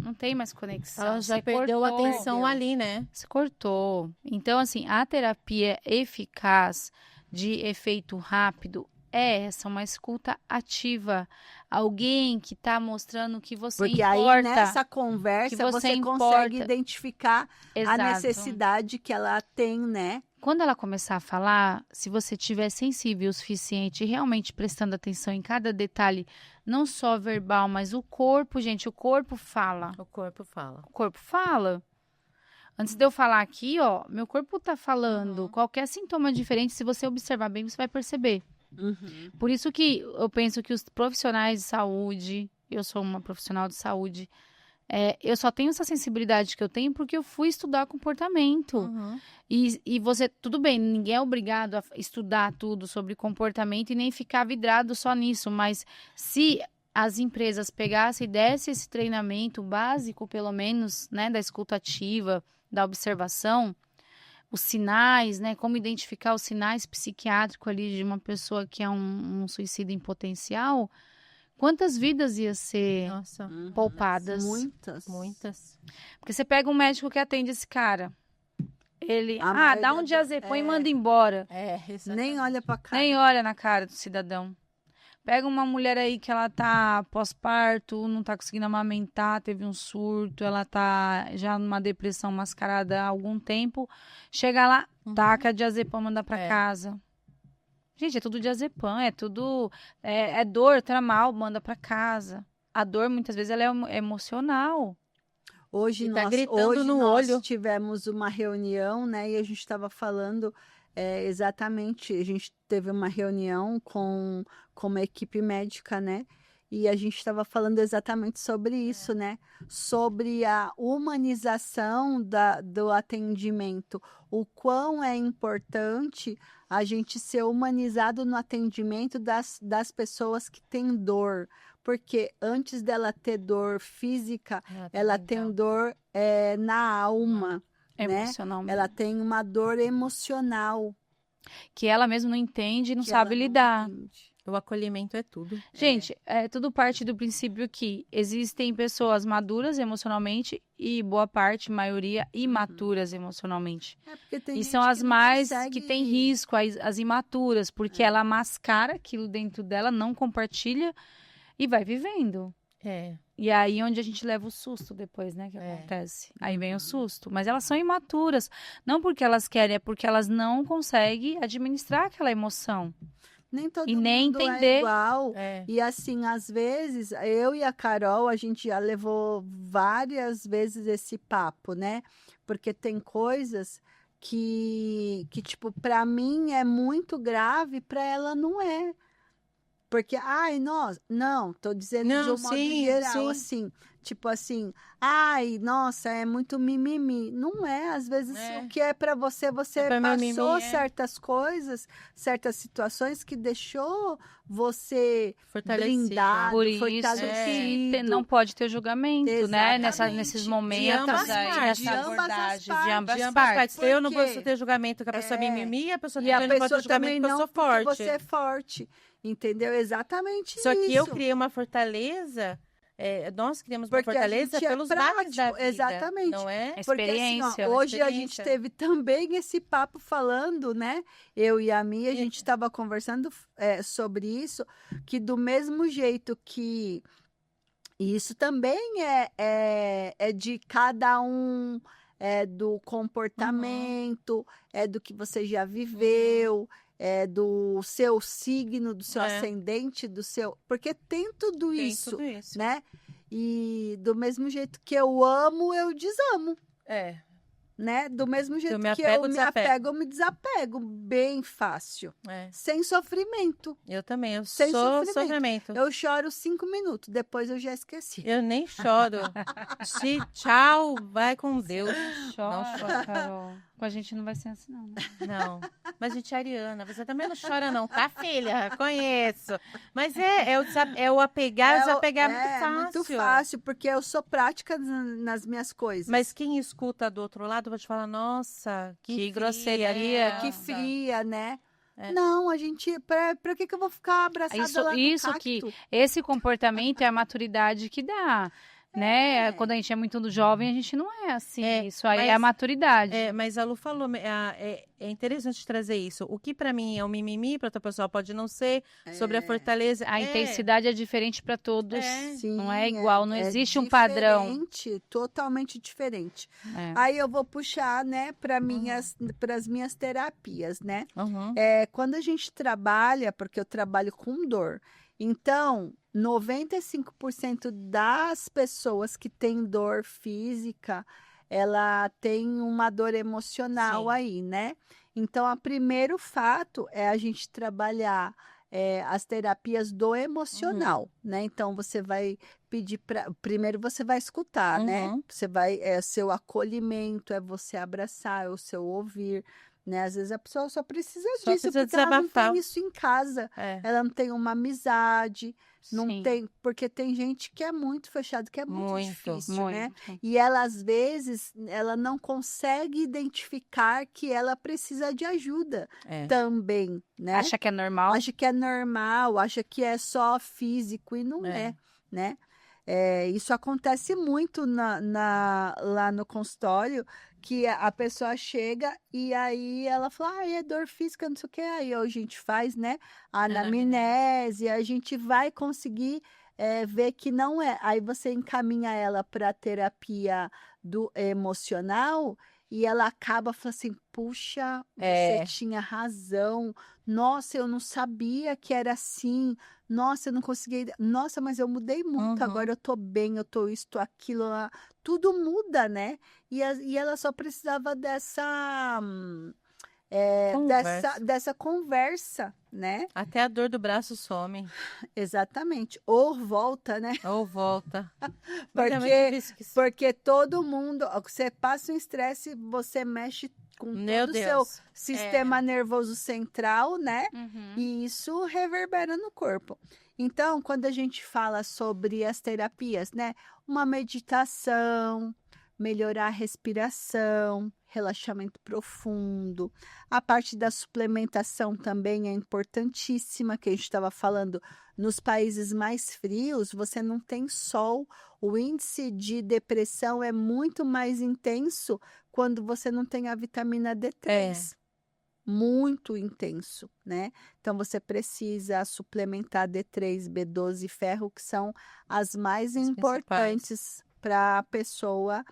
Não tem mais conexão. Ela já perdeu a atenção ali, né? Se cortou. Então, assim, a terapia eficaz de efeito rápido é essa, uma escuta ativa. Alguém que tá mostrando que você Porque importa. aí, nessa conversa, você consegue identificar a necessidade que ela tem, né? Quando ela começar a falar, se você estiver sensível o suficiente, realmente prestando atenção em cada detalhe, não só verbal, mas o corpo, gente, o corpo fala. O corpo fala. O corpo fala. Antes de eu falar aqui, ó, meu corpo tá falando. Qualquer sintoma diferente, se você observar bem, você vai perceber. Por isso que eu penso que os profissionais de saúde, eu sou uma profissional de saúde, eu só tenho essa sensibilidade que eu tenho porque eu fui estudar comportamento. E você, tudo bem, ninguém é obrigado a estudar tudo sobre comportamento e nem ficar vidrado só nisso, mas se as empresas pegassem e dessem esse treinamento básico, pelo menos, né, da escuta ativa, da observação, os sinais, né, como identificar os sinais psiquiátricos ali de uma pessoa que é um suicídio em potencial, quantas vidas ia ser poupadas? Muitas. Porque você pega um médico que atende esse cara. Ele, dá um diazepam e manda embora. Nem olha pra cara. Nem olha na cara do cidadão. Pega uma mulher aí que ela tá pós-parto, não tá conseguindo amamentar, teve um surto, ela tá já numa depressão mascarada há algum tempo. Chega lá, taca diazepam, manda pra casa. Gente, é tudo diazepam, é tudo... É dor, tá mal, manda pra casa. A dor, muitas vezes, ela é emocional. Hoje nós tivemos uma reunião, né? E a gente estava falando exatamente... A gente teve uma reunião com uma equipe médica, né? E a gente estava falando exatamente sobre isso, né? Sobre a humanização do atendimento. O quão é importante a gente ser humanizado no atendimento das pessoas que têm dor. Porque antes dela ter dor física, ela tem dor na alma. Emocional mesmo. Ela tem uma dor emocional. Que ela mesma não entende e não sabe lidar. O acolhimento é tudo. Gente, tudo parte do princípio que existem pessoas maduras emocionalmente e boa parte, maioria, imaturas emocionalmente. E são as mais que têm risco, as imaturas, porque ela mascara aquilo dentro dela, não compartilha e vai vivendo. E aí onde a gente leva o susto depois, né, que acontece. Aí vem o susto. Mas elas são imaturas. Não porque elas querem, é porque elas não conseguem administrar aquela emoção. Nem todo e mundo nem entender. É igual. E assim, às vezes, eu e a Carol, a gente já levou várias vezes esse papo, né? Porque tem coisas que tipo, para mim é muito grave, para ela não é. Porque, ai, nossa, não, tô dizendo Não, de um modo sim, geral, sim. assim, tipo assim, ai, nossa, é muito mimimi. Não é, às vezes o que é para você, você pra meu passou mimimi, certas coisas, certas situações que deixou você Fortalecido. blindado, Por isso fortalecido. que não pode ter julgamento, né? Exatamente. Nesses De momentos ambas aí, partes. nessa De ambas as abordagem, partes. de ambas De ambas partes. partes. Por Eu não quê? posso ter julgamento que a pessoa é mimimi, e a pessoa E a também não pode ter pessoa julgamento também que eu não, sou porque forte. você é forte. Entendeu? Exatamente Só que eu isso. criei uma fortaleza, nós criamos uma Porque a fortaleza gente é pelos baques da prático, vida, exatamente. não é? Porque assim, ó, Experiência. hoje a gente Experiência. teve também esse papo falando, né? Eu e a Mia, a gente estava conversando sobre isso, que do mesmo jeito que isso também é de cada um, é do comportamento, é do que você já viveu, é do seu signo, do seu ascendente, do seu. Porque tem tudo Tem isso, tudo isso. né? E do mesmo jeito que eu amo, eu desamo, né? Do mesmo jeito me que apego, eu me desapego. apego, eu me desapego bem fácil, sem sofrimento. Eu também, eu Sem sou sofrimento. sofrimento. Eu choro 5 minutos, depois eu já esqueci. Eu nem choro. Se tchau, vai com Deus. Não Não chora, Carol. Com a gente não vai ser assim, não. Né? Não. Mas, gente, Ariana, você também não chora, não, tá, filha? Conheço. Mas é o apegar, o desapegar é muito fácil. É muito fácil, porque eu sou prática nas minhas coisas. Mas quem escuta do outro lado vai te falar, nossa, que grosseria. Que fria, né? Não, a gente. Pra que eu vou ficar abraçada lá no cacto? Que esse comportamento é a maturidade que dá. Né? Quando a gente é muito jovem, a gente não é assim. Isso aí é a maturidade. Mas a Lu falou, é interessante trazer isso. O que para mim é um mimimi, para outra pessoa pode não ser, sobre a fortaleza. A intensidade é diferente para todos. Sim, não é igual, não existe um padrão. Totalmente diferente. Aí eu vou puxar, né, para as minhas terapias, né? Quando a gente trabalha, porque eu trabalho com dor. Então, 95% das pessoas que têm dor física, ela tem uma dor emocional aí, né? Então, o primeiro fato é a gente trabalhar as terapias do emocional, né? Então, você vai pedir primeiro você vai escutar, né? Você vai, seu acolhimento, é você abraçar, é o seu ouvir, né? Às vezes a pessoa só precisa disso, porque ela não tem isso em casa. Ela não tem uma amizade, não tem, porque tem gente que é muito fechado, que é muito difícil, né? E ela, às vezes, ela não consegue identificar que ela precisa de ajuda também, né? Acha que é normal. Acha que é normal, acha que é só físico e não é, né? Isso acontece muito lá no consultório, que a pessoa chega e aí ela fala, é dor física, não sei o que, aí a gente faz, né, a anamnese, a gente vai conseguir ver que não é, aí você encaminha ela para a terapia do emocional e ela acaba falando assim, puxa, você tinha razão, nossa, eu não sabia que era assim, nossa, eu não consegui, nossa, mas eu mudei muito, agora eu tô bem, eu tô isso, tô aquilo, tudo muda, né? E ela só precisava dessa conversa, né? Até a dor do braço some. Exatamente. Ou volta, né? Ou volta. Porque todo mundo, você passa um estresse, você mexe com todo o seu sistema nervoso central, né? E isso reverbera no corpo. Então, quando a gente fala sobre as terapias, né? Uma meditação, melhorar a respiração, relaxamento profundo. A parte da suplementação também é importantíssima, que a gente estava falando, nos países mais frios, você não tem sol, o índice de depressão é muito mais intenso quando você não tem a vitamina D3. Muito intenso, né? Então, você precisa suplementar D3, B12 e ferro, que são as mais importantes para a pessoa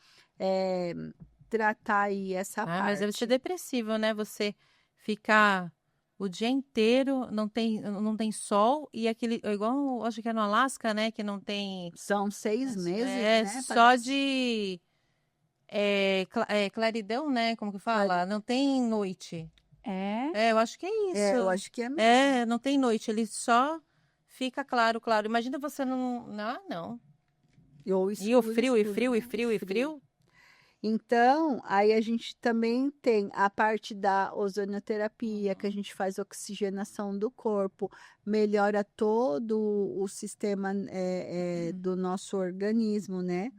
tratar aí essa parte. Mas deve ser depressivo, né? Você ficar o dia inteiro, não tem sol, e aquele, igual, acho que é no Alasca, né? Que não tem... São 6 meses, né? Só parece. De claridão, né? Como que fala? Não tem noite. Eu acho que é isso. Eu acho que é mesmo. Não tem noite, ele só fica claro. Imagina você não. E o frio. Então, aí a gente também tem a parte da ozonioterapia, que a gente faz oxigenação do corpo, melhora todo o sistema do nosso organismo, né?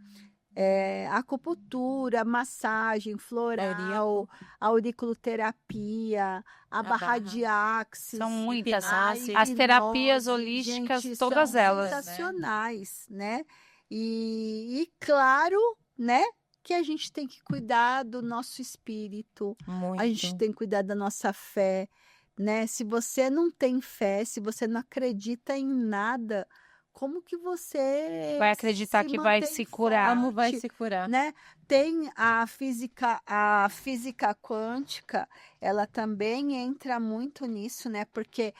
Acupuntura, massagem floral, auriculoterapia, a barra de axis. São muitas. As as terapias holísticas, gente, todas são elas. sensacionais, né? E claro, né? Que a gente tem que cuidar do nosso espírito, Muito. A gente tem que cuidar da nossa fé, né? Se você não tem fé, se você não acredita em nada, como que você vai acreditar que vai se curar? Como vai se curar? Né? Tem a física quântica, ela também entra muito nisso, né? Porque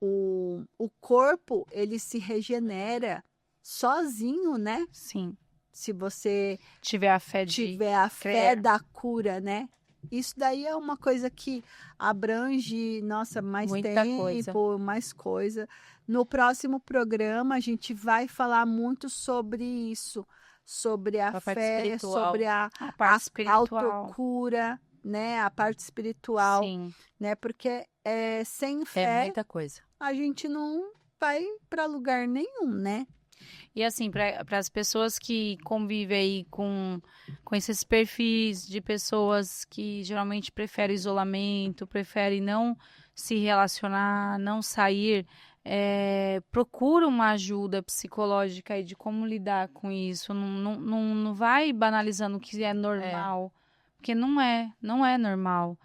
o corpo, ele se regenera sozinho, né? Sim. Se você tiver a fé da cura, né? Isso daí é uma coisa que abrange, nossa, mais mais coisa. No próximo programa, a gente vai falar muito sobre isso, sobre a fé, sobre a autocura, né? A parte espiritual, sim, né? Porque sem fé, muita coisa. A gente não vai para lugar nenhum, né? E assim, para as pessoas que convivem aí com esses perfis de pessoas que geralmente preferem isolamento, preferem não se relacionar, não sair, procura uma ajuda psicológica aí de como lidar com isso. Não vai banalizando o que é normal, porque não é normal.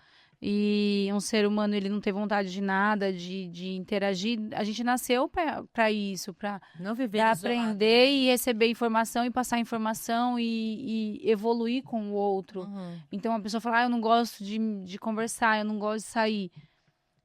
E um ser humano, ele não tem vontade de nada, de interagir. A gente nasceu para isso, para aprender e receber informação e passar informação e evoluir com o outro. Uhum. Então, a pessoa fala, eu não gosto de conversar, eu não gosto de sair.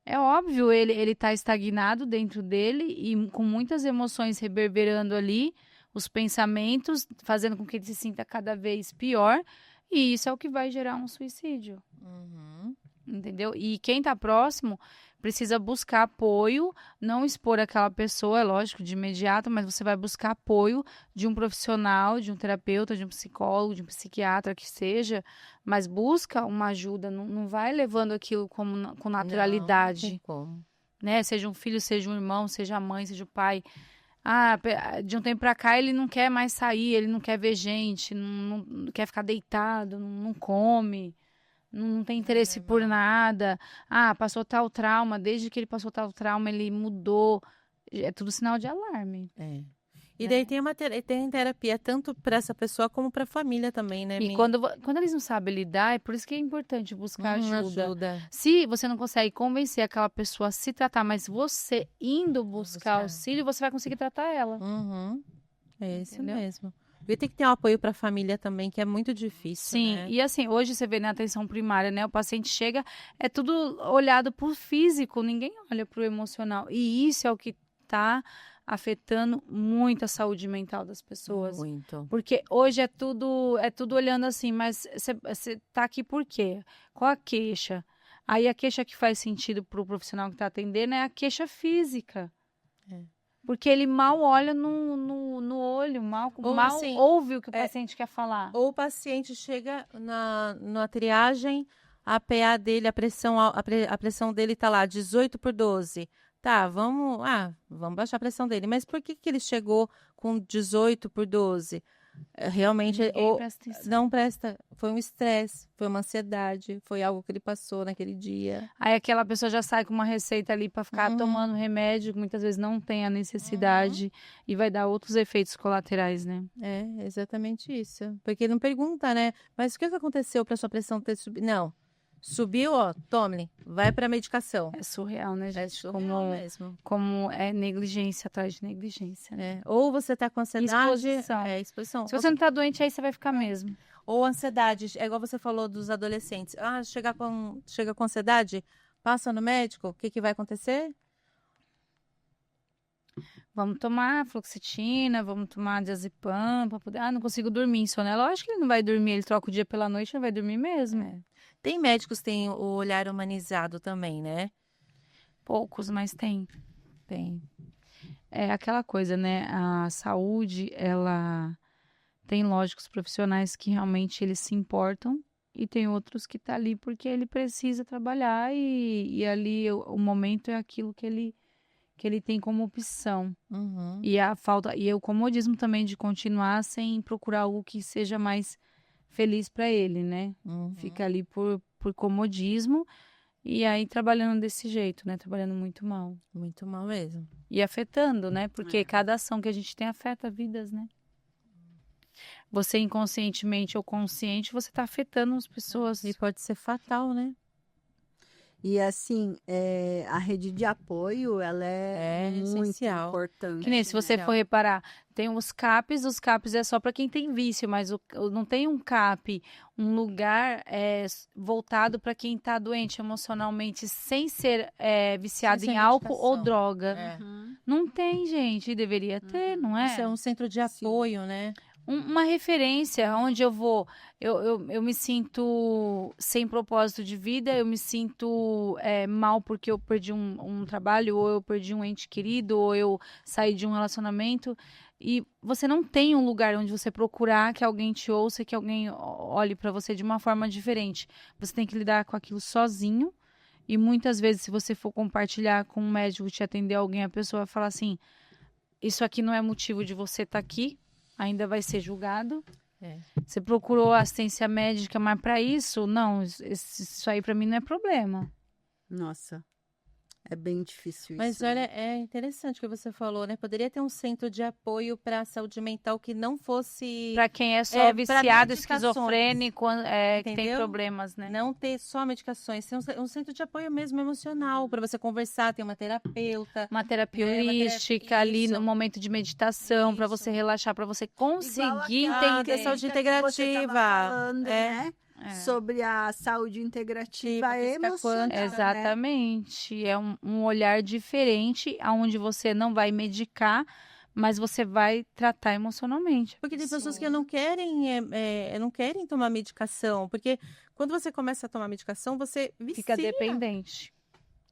É óbvio, ele tá estagnado dentro dele e com muitas emoções reverberando ali, os pensamentos, fazendo com que ele se sinta cada vez pior. E isso é o que vai gerar um suicídio. Uhum. Entendeu? E quem tá próximo precisa buscar apoio, não expor aquela pessoa, é lógico, de imediato, mas você vai buscar apoio de um profissional, de um terapeuta, de um psicólogo, de um psiquiatra, que seja, mas busca uma ajuda, não vai levando aquilo com naturalidade. Não tem como. Né? Seja um filho, seja um irmão, seja a mãe, seja o pai. De um tempo pra cá ele não quer mais sair, ele não quer ver gente, não quer ficar deitado, não come. Não tem interesse por nada. Passou tal trauma. Desde que ele passou tal trauma, ele mudou. É tudo sinal de alarme. E daí tem terapia tanto para essa pessoa como para a família também, né? E quando eles não sabem lidar, é por isso que é importante buscar ajuda. Se você não consegue convencer aquela pessoa a se tratar, mas você indo buscar auxílio, você vai conseguir tratar ela. Uhum. É isso mesmo. E tem que ter um apoio para a família também, que é muito difícil. Sim, né? E assim, hoje você vê na atenção primária, né? O paciente chega, é tudo olhado pro físico, ninguém olha pro emocional. E isso é o que tá afetando muito a saúde mental das pessoas. Muito. Porque hoje é tudo olhando assim, mas você tá aqui por quê? Qual a queixa? Aí a queixa que faz sentido pro profissional que tá atendendo é a queixa física. Porque ele mal olha no olho, mal assim, ouve o que o paciente quer falar. Ou o paciente chega na triagem, a PA dele, a pressão dele tá lá, 18/12. Tá, vamos baixar a pressão dele. Mas por que ele chegou com 18/12? Realmente não presta. Foi um estresse, foi uma ansiedade, foi algo que ele passou naquele dia. Aí aquela pessoa já sai com uma receita ali para ficar tomando remédio, que muitas vezes não tem a necessidade e vai dar outros efeitos colaterais, né? É, exatamente isso. Porque ele não pergunta, né? Mas o que aconteceu para sua pressão ter subido? Não. Subiu, tome, vai para medicação. É surreal, né, gente? É surreal mesmo. Como é negligência atrás de negligência. Né? Ou você tá com ansiedade. Exposição. Se você não tá doente, aí você vai ficar mesmo. Ou ansiedade, é igual você falou dos adolescentes. Chega com ansiedade, passa no médico, o que vai acontecer? Vamos tomar fluoxetina, vamos tomar diazepam para poder... não consigo dormir, insônia. Lógico que ele não vai dormir, ele troca o dia pela noite, não vai dormir mesmo. Tem médicos que têm o olhar humanizado também, né? Poucos, mas tem. Tem. é aquela coisa, né? A saúde, ela tem, lógico, os profissionais que realmente eles se importam e tem outros que tá ali porque ele precisa trabalhar e ali o momento é aquilo que ele tem como opção. Uhum. E o comodismo também de continuar sem procurar algo que seja mais feliz para ele, né? Uhum. Fica ali por comodismo e aí trabalhando desse jeito, né? Trabalhando muito mal. Muito mal mesmo. E afetando, né? Porque cada ação que a gente tem afeta vidas, né? Você inconscientemente ou consciente, você tá afetando as pessoas. E pode ser fatal, né? E assim, a rede de apoio, ela é muito essencial. importante. Que nem se você for reparar, tem os CAPs é só para quem tem vício, mas não tem um CAP, um lugar voltado para quem tá doente emocionalmente, sem ser viciado em álcool ou droga. Não tem, gente, e deveria ter, não é? Isso é um centro de apoio, né? Uma referência onde eu vou, eu me sinto sem propósito de vida, eu me sinto mal porque eu perdi um trabalho, ou eu perdi um ente querido, ou eu saí de um relacionamento, e você não tem um lugar onde você procurar que alguém te ouça, que alguém olhe para você de uma forma diferente. Você tem que lidar com aquilo sozinho, e muitas vezes, se você for compartilhar com um médico que te atender alguém, a pessoa vai falar assim, isso aqui não é motivo de você estar aqui, ainda vai ser julgado. Você procurou assistência médica, mas para isso, não, isso aí para mim não é problema. Nossa, é bem difícil mas isso. Mas olha, é interessante o que você falou, né? Poderia ter um centro de apoio para a saúde mental que não fosse... Para quem é só viciado, esquizofrênico, que tem problemas, né? Não ter só medicações, ter um centro de apoio mesmo emocional, para você conversar, ter uma terapeuta. Uma terapia holística ali no momento de meditação, para você relaxar, para você conseguir entender. Saúde integrativa. Falando, né? Sobre a saúde integrativa emocional. Exatamente. Né? É um olhar diferente, onde você não vai medicar, mas você vai tratar emocionalmente. Porque tem pessoas que não querem tomar medicação, porque quando você começa a tomar medicação, você vicia. Fica dependente.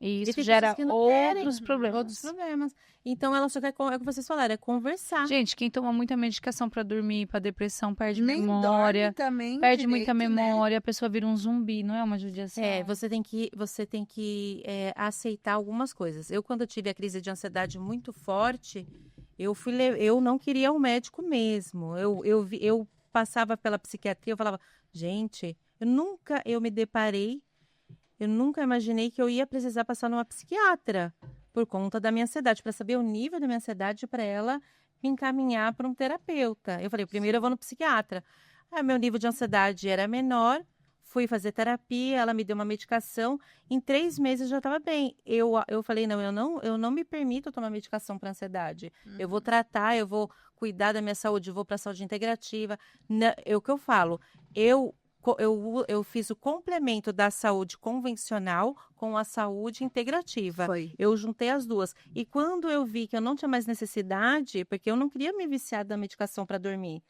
E isso gera outros problemas. Então, ela só quer, é o que vocês falaram, é conversar. Gente, quem toma muita medicação para dormir, para depressão, perde memória. Também perde muita memória, a pessoa vira um zumbi, não é uma judiação. Você tem que aceitar algumas coisas. Eu, quando eu tive a crise de ansiedade muito forte, eu não queria um médico mesmo. Eu passava pela psiquiatria, eu falava, gente, eu nunca imaginei que eu ia precisar passar numa psiquiatra por conta da minha ansiedade, para saber o nível da minha ansiedade, para ela me encaminhar para um terapeuta. Eu falei, primeiro eu vou no psiquiatra. Aí, meu nível de ansiedade era menor, fui fazer terapia, ela me deu uma medicação, em 3 meses eu já estava bem. Eu falei, eu não me permito tomar medicação para ansiedade. Eu vou tratar, eu vou cuidar da minha saúde, eu vou para a saúde integrativa. É o que eu falo, eu fiz o complemento da saúde convencional com a saúde integrativa. Eu juntei as duas. E quando eu vi que eu não tinha mais necessidade, porque eu não queria me viciar da medicação para dormir.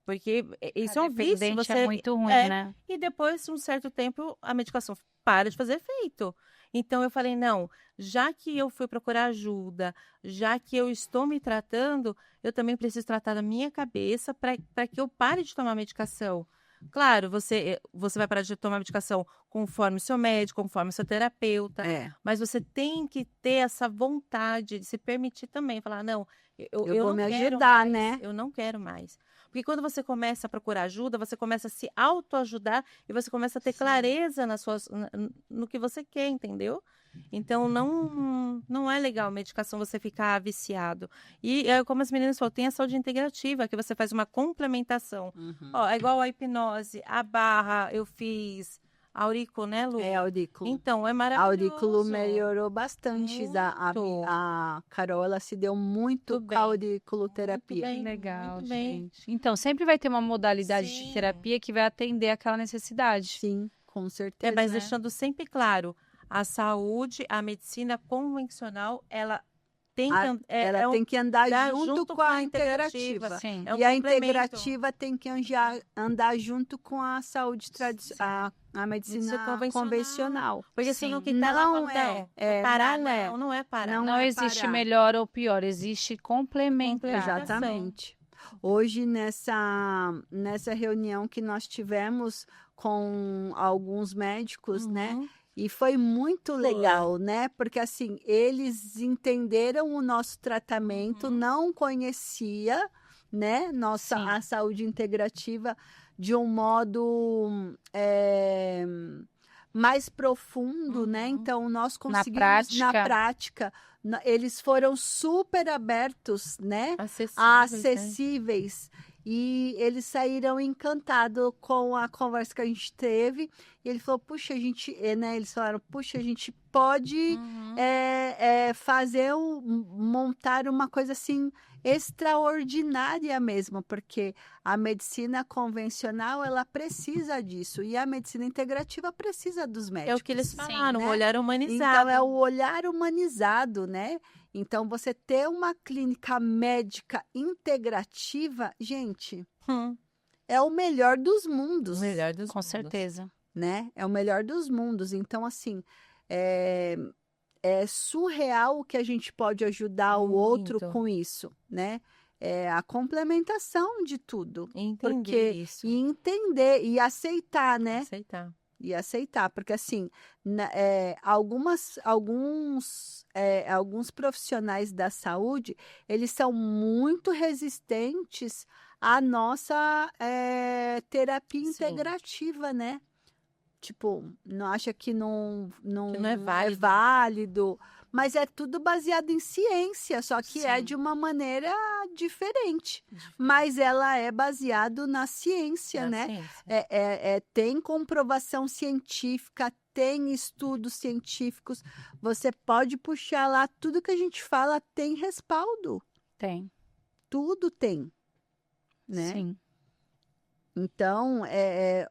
Porque isso é um vício. Você é muito ruim, né? E depois de um certo tempo, a medicação para de fazer efeito. Então, eu falei, não, já que eu fui procurar ajuda, já que eu estou me tratando, eu também preciso tratar da minha cabeça para que eu pare de tomar medicação. Claro, você vai parar de tomar medicação conforme o seu médico, conforme o seu terapeuta, mas você tem que ter essa vontade de se permitir também, falar, não, eu vou não me quero ajudar, mais, né? Eu não quero mais. Porque quando você começa a procurar ajuda, você começa a se autoajudar e você começa a ter clareza no que você quer, entendeu? Então, não é legal medicação você ficar viciado. E, como as meninas falaram, tem a saúde integrativa, que você faz uma complementação. É igual a hipnose, a barra, eu fiz aurículo, né, Lu? Aurículo. Então, é maravilhoso. Aurículo melhorou bastante. A Carol, ela se deu muito com a auriculoterapia. Muito bem, legal, gente. Então, sempre vai ter uma modalidade de terapia que vai atender aquela necessidade. Sim, com certeza. Mas deixando sempre claro, a saúde, a medicina convencional, ela tem que andar junto com a integrativa. Sim. E a integrativa tem que andar junto com a saúde tradicional, a medicina convencional. Porque senão quem tá não é parar, não é parar. Não existe melhor ou pior, existe complementação. Exatamente. Hoje, nessa reunião que nós tivemos com alguns médicos, né? E foi muito legal, né? Porque, assim, eles entenderam o nosso tratamento, não conhecia, né? A saúde integrativa de um modo mais profundo, né? Então, nós conseguimos, na prática, eles foram super abertos, né? Acessíveis. E eles saíram encantados com a conversa que a gente teve. E ele falou, puxa, eles falaram, puxa, a gente pode montar uma coisa assim extraordinária mesmo, porque a medicina convencional, ela precisa disso. E a medicina integrativa precisa dos médicos. É o que eles falaram, né? O olhar humanizado. Então, é o olhar humanizado, né? Então, você ter uma clínica médica integrativa, gente, é o melhor dos mundos. O melhor dos Com certeza. Né? É o melhor dos mundos. Então, assim, é surreal o que a gente pode ajudar o outro com isso, né? É a complementação de tudo. Entender isso. E entender e aceitar, né? Aceitar. Porque assim, alguns profissionais da saúde, eles são muito resistentes à nossa terapia integrativa, né? Tipo, não acha que não é válido, mas é tudo baseado em ciência, só que é de uma maneira diferente. Mas ela é baseado na ciência, né? Tem comprovação científica, tem estudos científicos. Você pode puxar lá, tudo que a gente fala tem respaldo. Tem. Tudo tem, né? Sim. Então,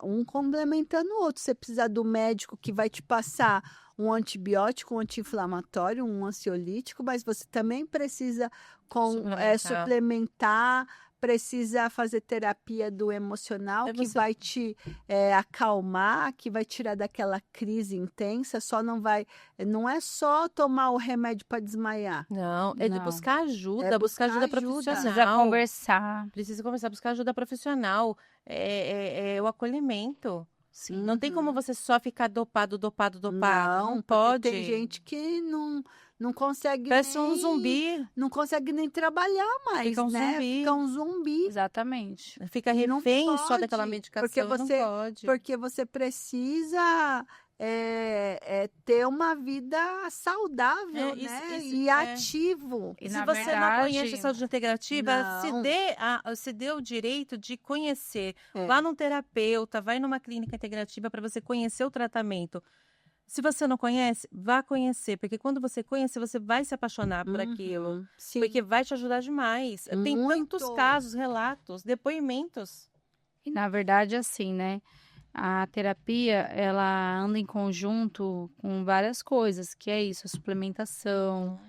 um complementando o outro. Você precisa do médico que vai te passar um antibiótico, um anti-inflamatório, um ansiolítico, mas você também precisa suplementar, precisa fazer terapia do emocional, que vai te acalmar, que vai tirar daquela crise intensa. Não é só tomar o remédio para desmaiar. Não, de buscar ajuda, buscar ajuda profissional. Precisa conversar, buscar ajuda profissional. O acolhimento. Sim. Não tem como você só ficar dopado. Não pode. Tem gente que não consegue. Parece um zumbi. Não consegue nem trabalhar mais. Fica um zumbi. Fica um zumbi. Exatamente. Fica refém só daquela medicação. Porque você precisa ter uma vida saudável, né? E ativo. E se você não conhece a saúde integrativa, se dê o direito de conhecer. Vá num terapeuta, vai numa clínica integrativa para você conhecer o tratamento. Se você não conhece, vá conhecer, porque quando você conhecer, você vai se apaixonar por aquilo. Sim. Porque vai te ajudar demais. Tem tantos casos, relatos, depoimentos. E na verdade, assim, né? A terapia, ela anda em conjunto com várias coisas, que é isso, a suplementação,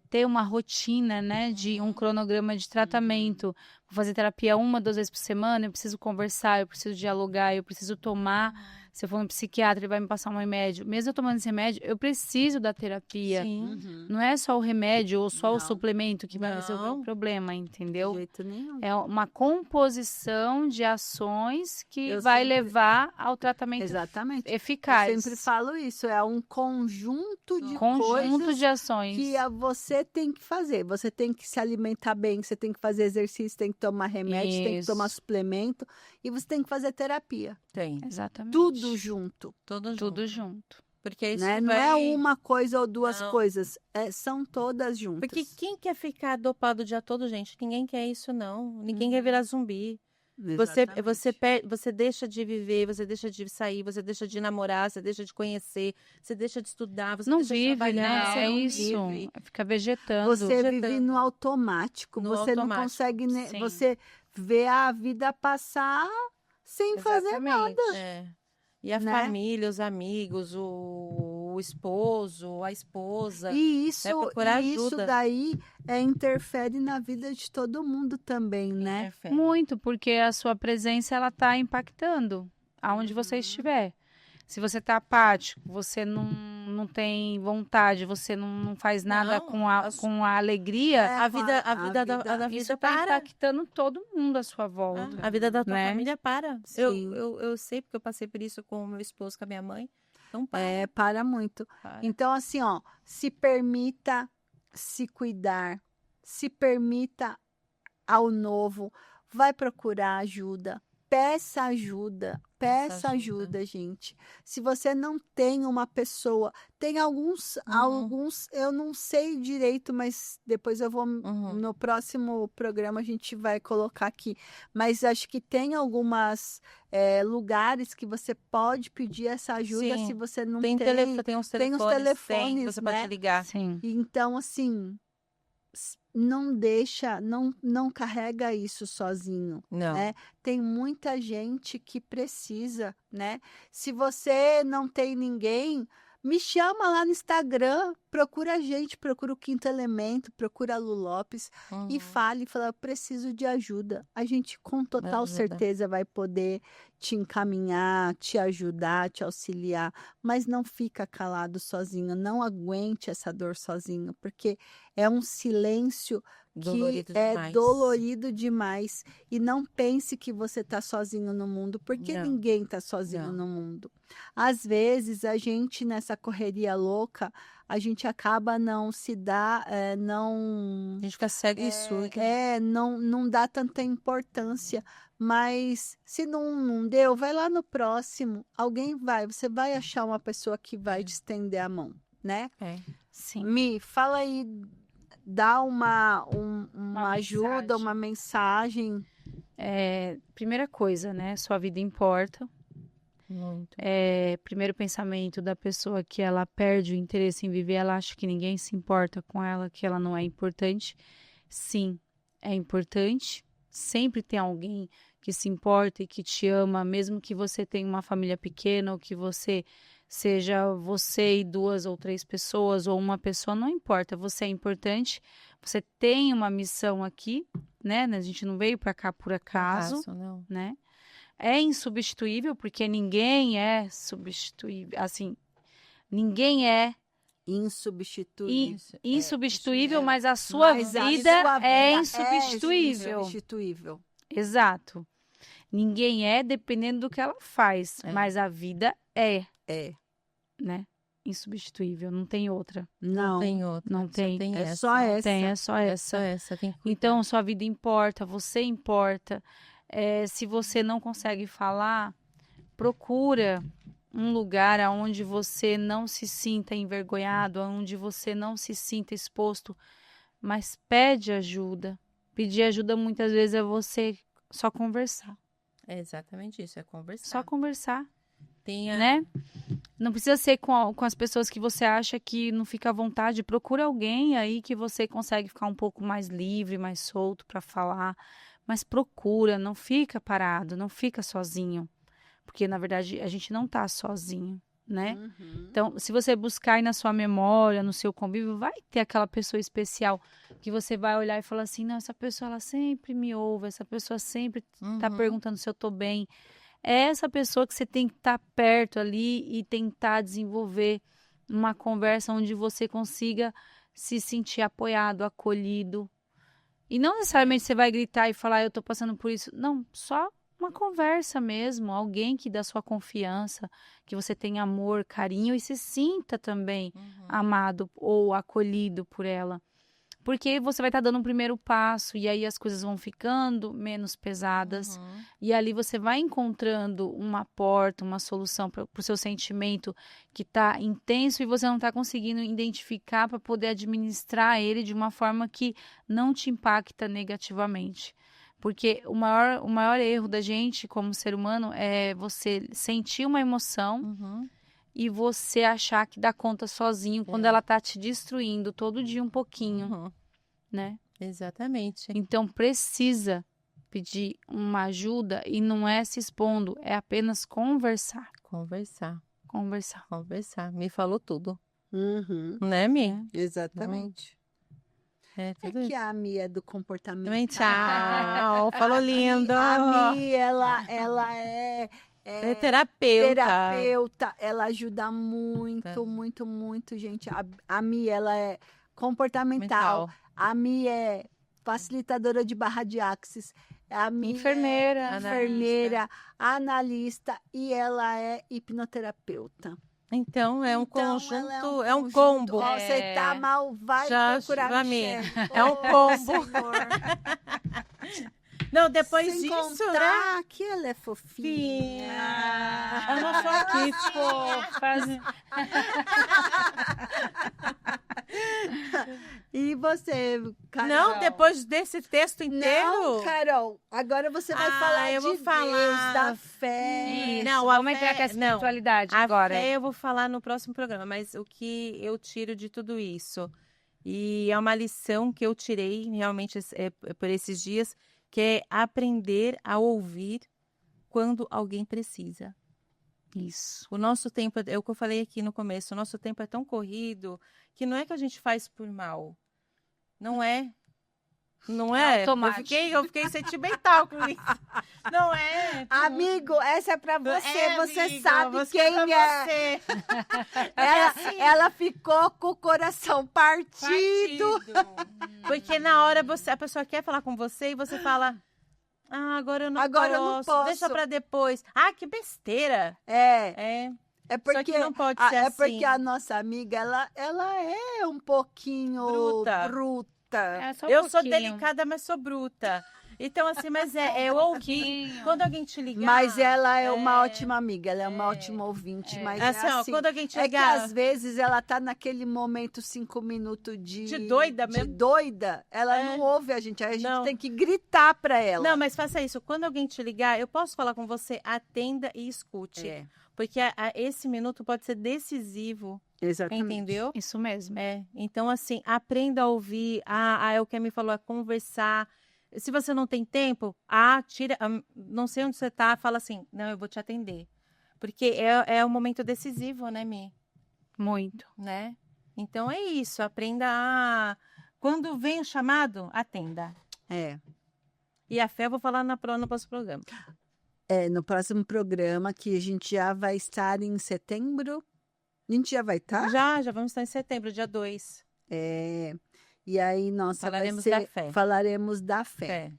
ter uma rotina, né, de um cronograma de tratamento. Vou fazer terapia 1, 2 vezes por semana, eu preciso conversar, eu preciso dialogar, eu preciso tomar. Se eu for um psiquiatra, ele vai me passar um remédio. Mesmo eu tomando esse remédio, eu preciso da terapia. Sim. Não é só o remédio ou só o suplemento que vai resolver o problema, entendeu? De jeito nenhum. É uma composição de ações que vai levar ao tratamento eficaz. Eu sempre falo isso, é um conjunto de coisas de ações que você tem que fazer. Você tem que se alimentar bem, você tem que fazer exercício, tem que tomar remédio, tem que tomar suplemento e você tem que fazer terapia. Tem. Exatamente. Tudo junto. Tudo junto. Porque isso Não é uma coisa ou duas coisas, são todas juntas. Porque quem quer ficar dopado o dia todo, gente? Ninguém quer isso, não. Ninguém quer virar zumbi. Você deixa de viver, você deixa de sair, você deixa de namorar, você deixa de conhecer, você deixa de estudar, você não deixa vive, de trabalhar. Né? É isso. Vive. Fica vegetando. Você vive no automático. Não consegue, você vê a vida passar sem fazer nada. E a família, os amigos, o o esposo, a esposa. E isso, né? Procurar isso ajuda. daí interfere na vida de todo mundo também, né? Interfere. Muito, porque a sua presença ela tá impactando aonde você estiver. Se você tá apático, você não tem vontade, você não faz nada Não, com a alegria, a vida isso tá para. impactando todo mundo à sua volta. A vida da tua né? família para. Sim. Eu sei, porque eu passei por isso com o meu esposo, com a minha mãe. Então para. Para muito. Para. Então, assim, ó, se permita se cuidar, se permita ao novo, vai procurar ajuda, peça ajuda, gente. Se você não tem uma pessoa, tem alguns, eu não sei direito, mas depois eu vou, no próximo programa a gente vai colocar aqui, mas acho que tem algumas lugares que você pode pedir essa ajuda. Sim. Se você não Tem uns telefones, você pode ligar. Sim. Então, assim, não deixa, não carrega isso sozinho, Não. né? Tem muita gente que precisa, né? Se você não tem ninguém, me chama lá no Instagram, procura a gente, procura o Quinto Elemento, procura a Lu Lopes e fala, eu preciso de ajuda. A gente com total certeza vai poder te encaminhar, te ajudar, te auxiliar, mas não fica calado sozinho, não aguente essa dor sozinho, porque é um silêncio que é dolorido demais. E não pense que você está sozinho no mundo, porque ninguém está sozinho no mundo. Às vezes, a gente, nessa correria louca, a gente acaba não se dá, não... A gente fica cego e surdo. Não dá tanta importância. Mas se não deu, vai lá no próximo. Você vai achar uma pessoa que vai te estender a mão, né? Sim. Mi, fala aí, dá uma ajuda, uma mensagem. Primeira coisa, né? Sua vida importa. Muito. Primeiro pensamento da pessoa que ela perde o interesse em viver, ela acha que ninguém se importa com ela, que ela não é importante. Sim, é importante. Sempre tem alguém que se importa e que te ama, mesmo que você tenha uma família pequena ou que você seja você e 2 ou 3 pessoas ou uma pessoa, não importa, você é importante, você tem uma missão aqui, né? A gente não veio para cá por acaso, não. né? É insubstituível, porque ninguém é substituível, assim, ninguém é insubstituível, mas a sua vida é insubstituível. Exato. Ninguém é dependendo do que ela faz, mas a vida é, né? Insubstituível, não tem outra. Não tem outra. Não tem. É só essa. É só essa. Então, sua vida importa, você importa. Se você não consegue falar, procura um lugar onde você não se sinta envergonhado, onde você não se sinta exposto, mas pede ajuda. Pedir ajuda muitas vezes é você só conversar. É exatamente isso, é conversar. Só conversar, né? Não precisa ser com as pessoas que você acha que não fica à vontade. Procura alguém aí que você consegue ficar um pouco mais livre, mais solto para falar. Mas procura, não fica parado, não fica sozinho. Porque, na verdade, a gente não tá sozinho, né? Então, se você buscar aí na sua memória, no seu convívio, vai ter aquela pessoa especial que você vai olhar e falar assim, não, essa pessoa, ela sempre me ouve, essa pessoa sempre tá perguntando se eu tô bem. É essa pessoa que você tem que estar perto ali e tentar desenvolver uma conversa onde você consiga se sentir apoiado, acolhido. E não necessariamente você vai gritar e falar, eu tô passando por isso. Não, só uma conversa mesmo, alguém que dá sua confiança, que você tenha amor, carinho e se sinta também amado ou acolhido por ela. Porque você vai estar dando um primeiro passo e aí as coisas vão ficando menos pesadas. E ali você vai encontrando uma porta, uma solução para o seu sentimento que está intenso e você não está conseguindo identificar para poder administrar ele de uma forma que não te impacta negativamente. Porque o maior erro da gente como ser humano é você sentir uma emoção e você achar que dá conta sozinho quando ela tá te destruindo todo dia um pouquinho, né? Exatamente. Então precisa pedir uma ajuda e não é se expondo, é apenas conversar. Conversar. Me falou tudo. Uhum. Né, Mi? Exatamente. É É que a Mi é do comportamento. Também, tchau. Falou lindo. A Mi, ela é terapeuta. Ela ajuda muito, muito, muito, gente. A Mi, ela é comportamental. A Mi é facilitadora de barra de axis. A Mi enfermeira, analista e ela é hipnoterapeuta. Então, é um conjunto, é um combo. Você tá mal, vai procurar a Michele. É um combo. Não, depois sem disso, contar né? que ela é fofinha. Eu não sou aqui, fofa. E você, Carol? Não, depois desse texto inteiro? Não, Carol, agora você vai falar eu vou de falar Deus, da fé. Isso, não, vamos entrar com a espiritualidade agora. A fé eu vou falar no próximo programa, mas o que eu tiro de tudo isso, e é uma lição que eu tirei realmente por esses dias, que é aprender a ouvir quando alguém precisa. Isso. O nosso tempo, é o que eu falei aqui no começo, o nosso tempo é tão corrido que não é que a gente faz por mal. Não é. Não é? Eu fiquei sentimental com isso. Não é. Amigo, essa é pra você. Você amigo, sabe quem é. Ela ficou com o coração partido. Porque na hora a pessoa quer falar com você e você fala... agora eu não posso. Deixa pra depois. Que besteira. É porque só que não pode ser assim. É porque a nossa amiga, ela é um pouquinho bruta. Eu sou delicada, mas sou bruta. Então, assim, mas eu ouvi. Quando alguém te ligar... Mas ela é uma ótima amiga, ela é uma ótima ouvinte. Mas assim, quando alguém te ligar... É que às vezes ela tá naquele momento, 5 minutos de doida mesmo. De doida, ela não ouve a gente tem que gritar pra ela. Não, mas faça isso. Quando alguém te ligar, eu posso falar com você, atenda e escute. Porque esse minuto pode ser decisivo. Exatamente. Entendeu? Isso mesmo. Então, assim, aprenda a ouvir. É o que a Mi falou, é conversar. Se você não tem tempo, tira, não sei onde você tá, fala assim, não, eu vou te atender. Porque é um momento decisivo, né, Mi? Muito. Né? Então é isso, aprenda a... Quando vem o chamado, atenda. E a fé eu vou falar no próximo programa. No próximo programa, que a gente já vai estar em setembro. A gente já vai estar? Já vamos estar em setembro, dia 2. E aí, falaremos da fé.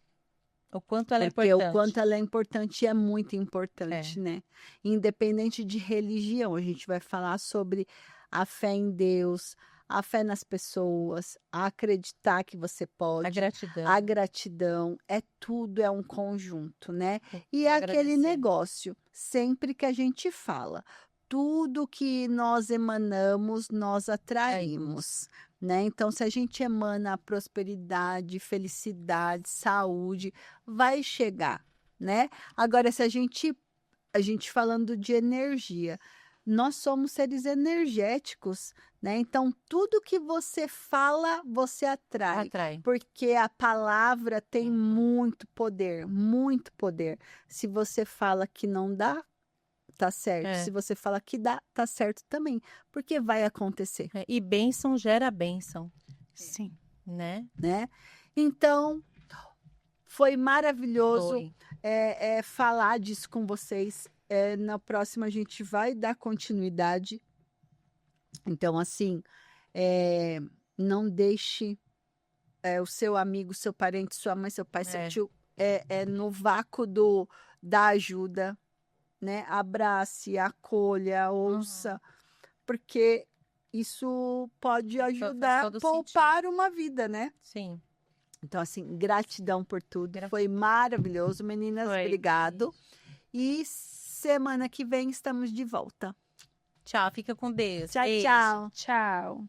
O quanto ela é importante. Porque o quanto ela é importante é muito importante, né? Independente de religião, a gente vai falar sobre a fé em Deus, a fé nas pessoas, a acreditar que você pode. A gratidão. Tudo é um conjunto, né? E é aquele negócio, sempre que a gente fala, tudo que nós emanamos, nós atraímos. Né? Então, se a gente emana prosperidade, felicidade, saúde, vai chegar, né? Agora, se a gente falando de energia, nós somos seres energéticos, né? Então, tudo que você fala, você atrai. Porque a palavra tem muito poder, muito poder. Se você fala que não dá, tá certo. Se você fala que dá, tá certo também. Porque vai acontecer. E bênção gera bênção. Sim. Né? Então, foi maravilhoso falar disso com vocês. Na próxima a gente vai dar continuidade. Então, assim, não deixe o seu amigo, seu parente, sua mãe, seu pai, seu tio no vácuo da ajuda. Né? Abrace, acolha, ouça, porque isso pode ajudar a poupar uma vida, né? Sim. Então, assim, gratidão por tudo. Foi maravilhoso, meninas. Obrigado. E semana que vem estamos de volta. Tchau, fica com Deus. Tchau, tchau. Tchau.